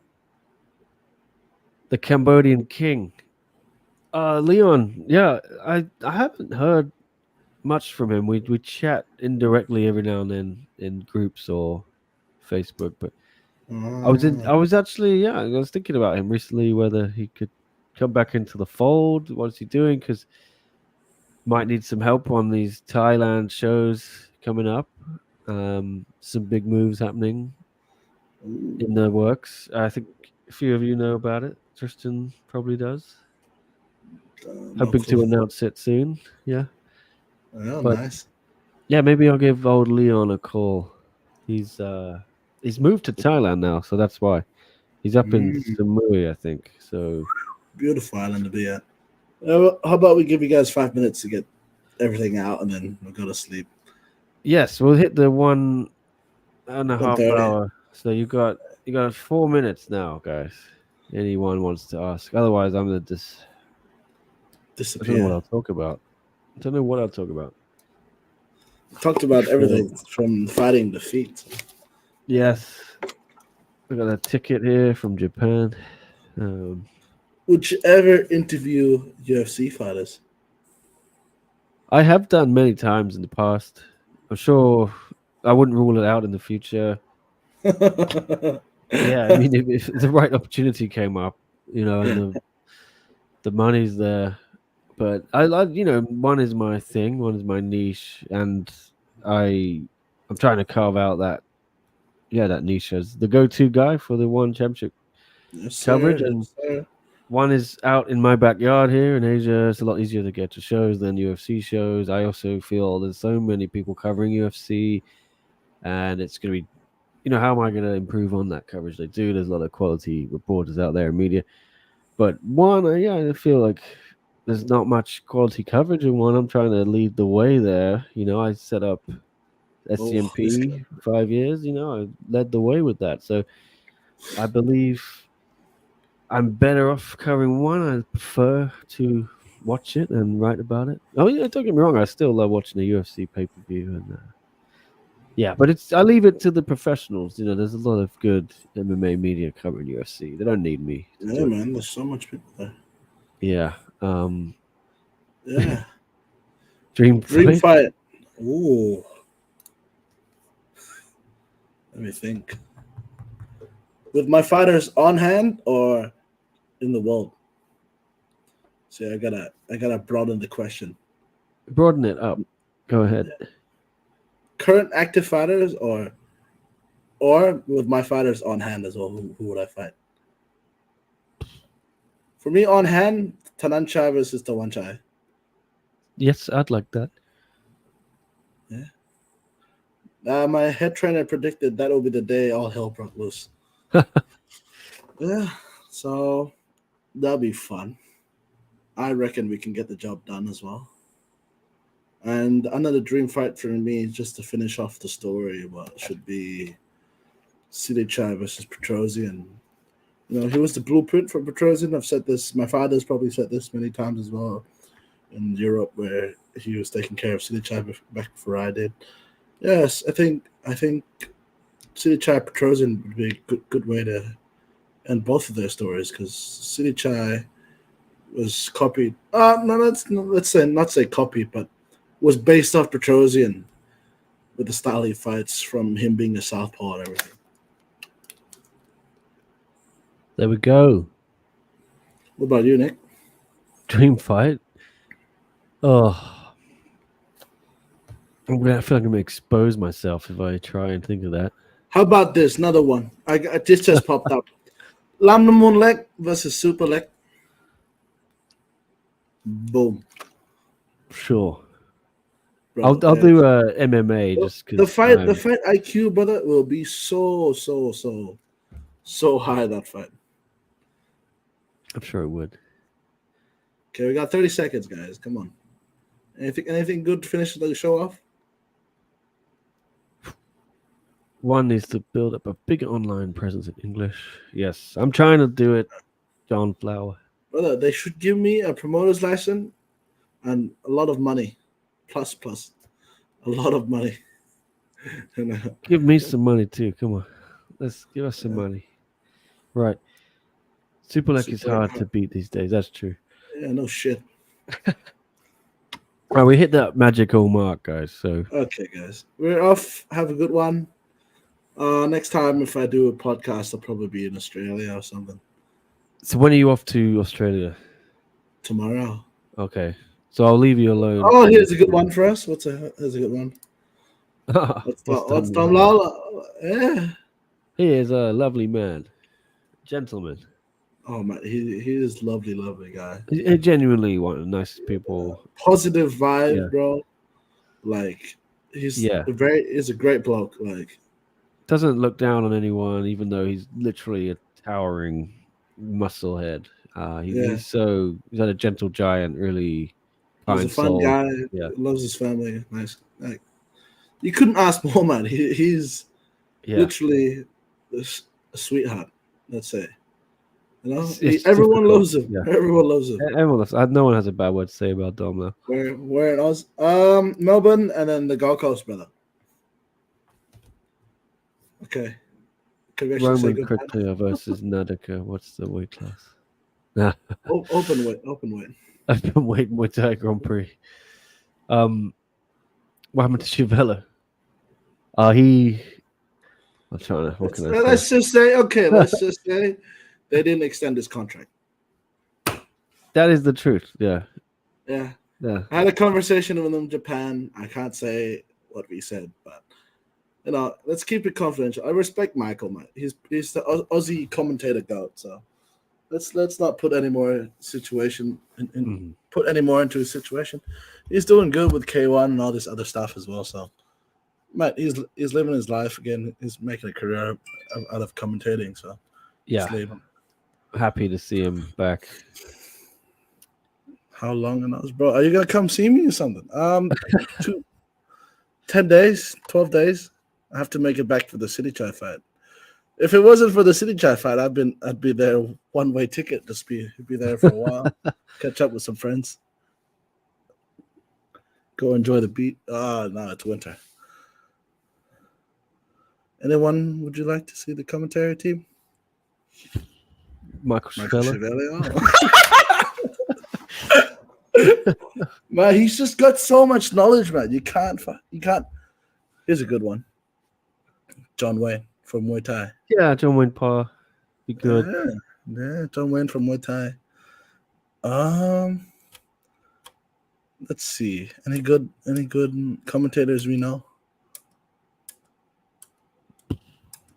the Cambodian king. Leon. Yeah, I haven't heard much from him. We chat indirectly every now and then in groups or Facebook, but I was actually I was thinking about him recently, whether he could come back into the fold. What's he doing? Because might need some help on these Thailand shows coming up. Some big moves happening in the works. I think a few of you know about it. Tristan probably does. Hoping to announce it soon. Yeah. Oh, But nice. yeah, maybe I'll give old Leon a call. He's moved to Thailand now, so that's why. He's up in Samui, I think. So Beautiful island to be at. How about we give you guys 5 minutes to get everything out, and then we'll go to sleep. yes, we'll hit the 1.5 1:30. hour. So you got 4 minutes now, guys. Anyone wants to ask? Otherwise, I'm gonna I don't know what Disappear. I'll talk about. I don't know what I'll talk about. Talked about everything from fighting to feet. Yes, I got a ticket here from Japan. Would you ever interview UFC fighters? I have done many times in the past. I'm sure I wouldn't rule it out in the future. Yeah, I mean, if the right opportunity came up, and the money's there, but I one is my thing, one is my niche, and I'm trying to carve out that niche as the go-to guy for the one championship coverage, and one is out in my backyard here in Asia. It's a lot easier to get to shows than UFC shows. I also feel there's so many people covering UFC, and it's going to be, how am I going to improve on that coverage they do? There's a lot of quality reporters out there in media. But one, I feel like there's not much quality coverage in one. I'm trying to lead the way there. I set up SCMP 5 years. I led the way with that. So I believe I'm better off covering one. I prefer to watch it and write about it. Oh yeah, don't get me wrong. I still love watching a UFC pay-per-view, and yeah, but I leave it to the professionals. There's a lot of good MMA media covering UFC. They don't need me. Yeah, man. There's so much people there. Yeah. Yeah. Dream fight. Ooh. Let me think. With my fighters on hand or in the world? See, I gotta broaden the question. Broaden it up. Go ahead. Yeah. Current active fighters or with my fighters on hand as well, who would I fight? For me, on hand, Prajanchai versus Prajanchai. Yes, I'd like that. Yeah. My head trainer predicted that will be the day all hell broke loose. Yeah, so that'll be fun. I reckon we can get the job done as well. And another dream fight for me, just to finish off the story, should be Chai versus Petrosian. He was the blueprint for Petrosian. I've said this. My father's probably said this many times as well in Europe, where he was taking care of Chai back before I did. Yes, I think Chai Petrosian would be a good way to end both of their stories, because Chai was copied. No, let's not say copied, but was based off Petrosian with the style he fights, from him being a southpaw and everything. There we go. What about you, Nick? Dream fight? Oh. I feel like I'm going to expose myself if I try and think of that. How about this? Another one. This just popped up. Lamnamunlek versus Superlek. Boom. Sure. Bro, I'll do MMA just because the fight IQ, brother, will be so high, that fight. I'm sure it would. Okay, we got 30 seconds, guys. Come on. Anything good to finish the show off? One is to build up a bigger online presence in English. Yes, I'm trying to do it, John Flower. Brother, they should give me a promoter's license and a lot of money. Plus, a lot of money. Give me some money too. Come on. Let's give us some money. Right. Superlek is hard to beat these days. That's true. Yeah, no shit. Right, we hit that magical mark, guys. So okay, guys, we're off. Have a good one. Next time, if I do a podcast, I'll probably be in Australia or something. So when are you off to Australia? Tomorrow. Okay. So I'll leave you alone. Oh, here's a good one for us. Here's a good one. What's Tom Lala? Yeah. He is a lovely man. Gentleman. Oh man, he is lovely guy. He genuinely one of the nicest people. Positive vibe, bro. Like he's a great bloke. Like doesn't look down on anyone, even though he's literally a towering muscle head. He's a gentle giant, really. He's a fun guy. Yeah. Loves his family. Nice. Like you couldn't ask more, man. He's literally a sweetheart. Let's say. You know, everyone loves him. Yeah. Everyone loves him. Everyone loves. No one has a bad word to say about Dom though. Where in Oz? Melbourne, and then the Gold Coast, brother. Okay. Roman Kriklia versus Nadeka. What's the weight class? Open weight. Open weight Muay Thai Grand Prix. What happened to Chivella? I'm trying to. What can I say? Let's just say. Okay. Let's just say. They didn't extend his contract. That is the truth. Yeah. I had a conversation with him in Japan. I can't say what we said, but let's keep it confidential. I respect Michael, man. He's the Aussie commentator goat. So let's not put any more put any more into his situation. He's doing good with K1 and all this other stuff as well. So, man, he's living his life again. He's making a career out of commentating. So, happy to see him back. How long and hours, bro? Are you gonna come see me or something? 10 days, 12 days. I have to make it back for the City Chai fight. If it wasn't for the City Chai fight, I'd be there one-way ticket. Just be there for a while, catch up with some friends, go enjoy the beat. No, it's winter. Anyone would you like to see the commentary team? Michael Chiavelli. Man, he's just got so much knowledge, man. You can't. Here's a good one. John Wayne from Muay Thai. Yeah, John Wayne Pa. Be good. Yeah, John Wayne from Muay Thai. Let's see. Any good commentators we know?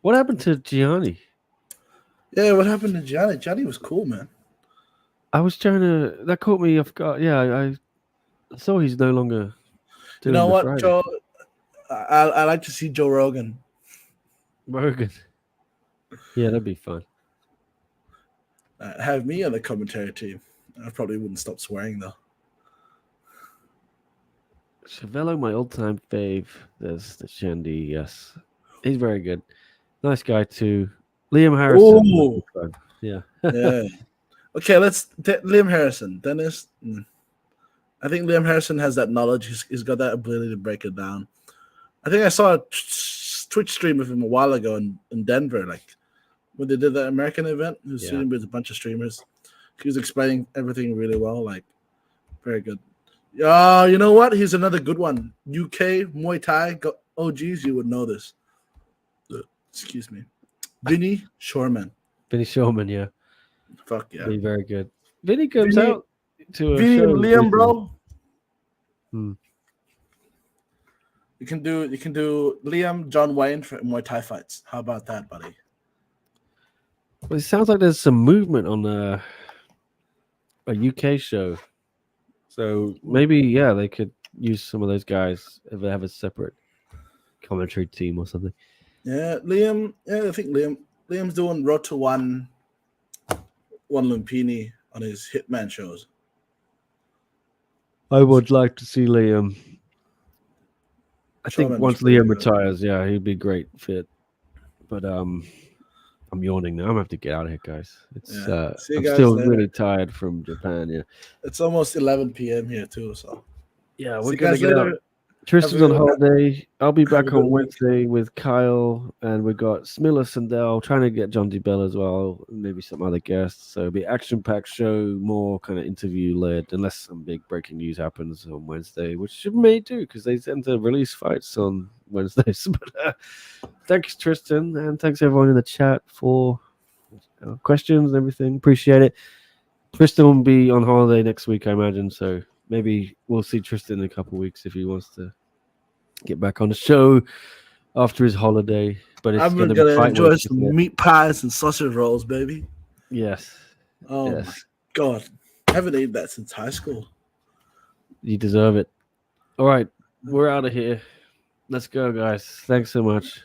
What happened to Gianni? Yeah, what happened to Gianni? Gianni was cool, man. I was trying to. That caught me off guard. Yeah, I saw he's no longer. You know what, Friday. Joe? I like to see Joe Rogan. Yeah, that'd be fun. Have me on the commentary team. I probably wouldn't stop swearing though. Chiavelli, my old-time fave. There's the Shandy. Yes, he's very good. Nice guy too. Liam Harrison. Ooh. Yeah. Yeah. Okay, Liam Harrison. Dennis. I think Liam Harrison has that knowledge. He's got that ability to break it down. I think I saw a Twitch stream of him a while ago in Denver, like when they did the American event. He was sitting with a bunch of streamers. He was explaining everything really well, like very good. You know what? He's another good one. UK Muay Thai OGs, you would know this. Excuse me. Vinny Shoreman. Yeah. Fuck yeah. Be very good. Vinny comes out to a show. Liam, bro. You can do Liam, John Wayne for Muay Thai fights. How about that, buddy? Well, it sounds like there's some movement on a UK show. So maybe they could use some of those guys if they have a separate commentary team or something. Yeah, Liam. Yeah, I think Liam's doing Road to One Lumpini on his Hitman shows. I would like to see Liam. I think once Liam retires, he'd be great fit. But I'm yawning now. I'm gonna have to get out of here, guys. It's Yeah. See you I'm guys still later. really tired from Japan. Yeah, It's almost 11 p.m. here too, so yeah, see we're you gonna guys get out. later. Tristan's on Have a- holiday. I'll be have a back on good week. Wednesday with Kyle, and we got Smilla Sandell trying to get John D. Bell as well, and maybe some other guests. So it'll be action-packed show, more kind of interview-led, unless some big breaking news happens on Wednesday, which it may do because they tend to release fights on Wednesdays. But thanks, Tristan, and thanks everyone in the chat for questions and everything. Appreciate it. Tristan will be on holiday next week, I imagine. So maybe we'll see Tristan in a couple of weeks if he wants to get back on the show after his holiday. But it's I'm going to gonna be fight enjoy week. some meat pies and sausage rolls, baby. Yes. Oh Yes. my god, I haven't eaten that since high school. You deserve it. All right. We're out of here. Let's go, guys. Thanks so much.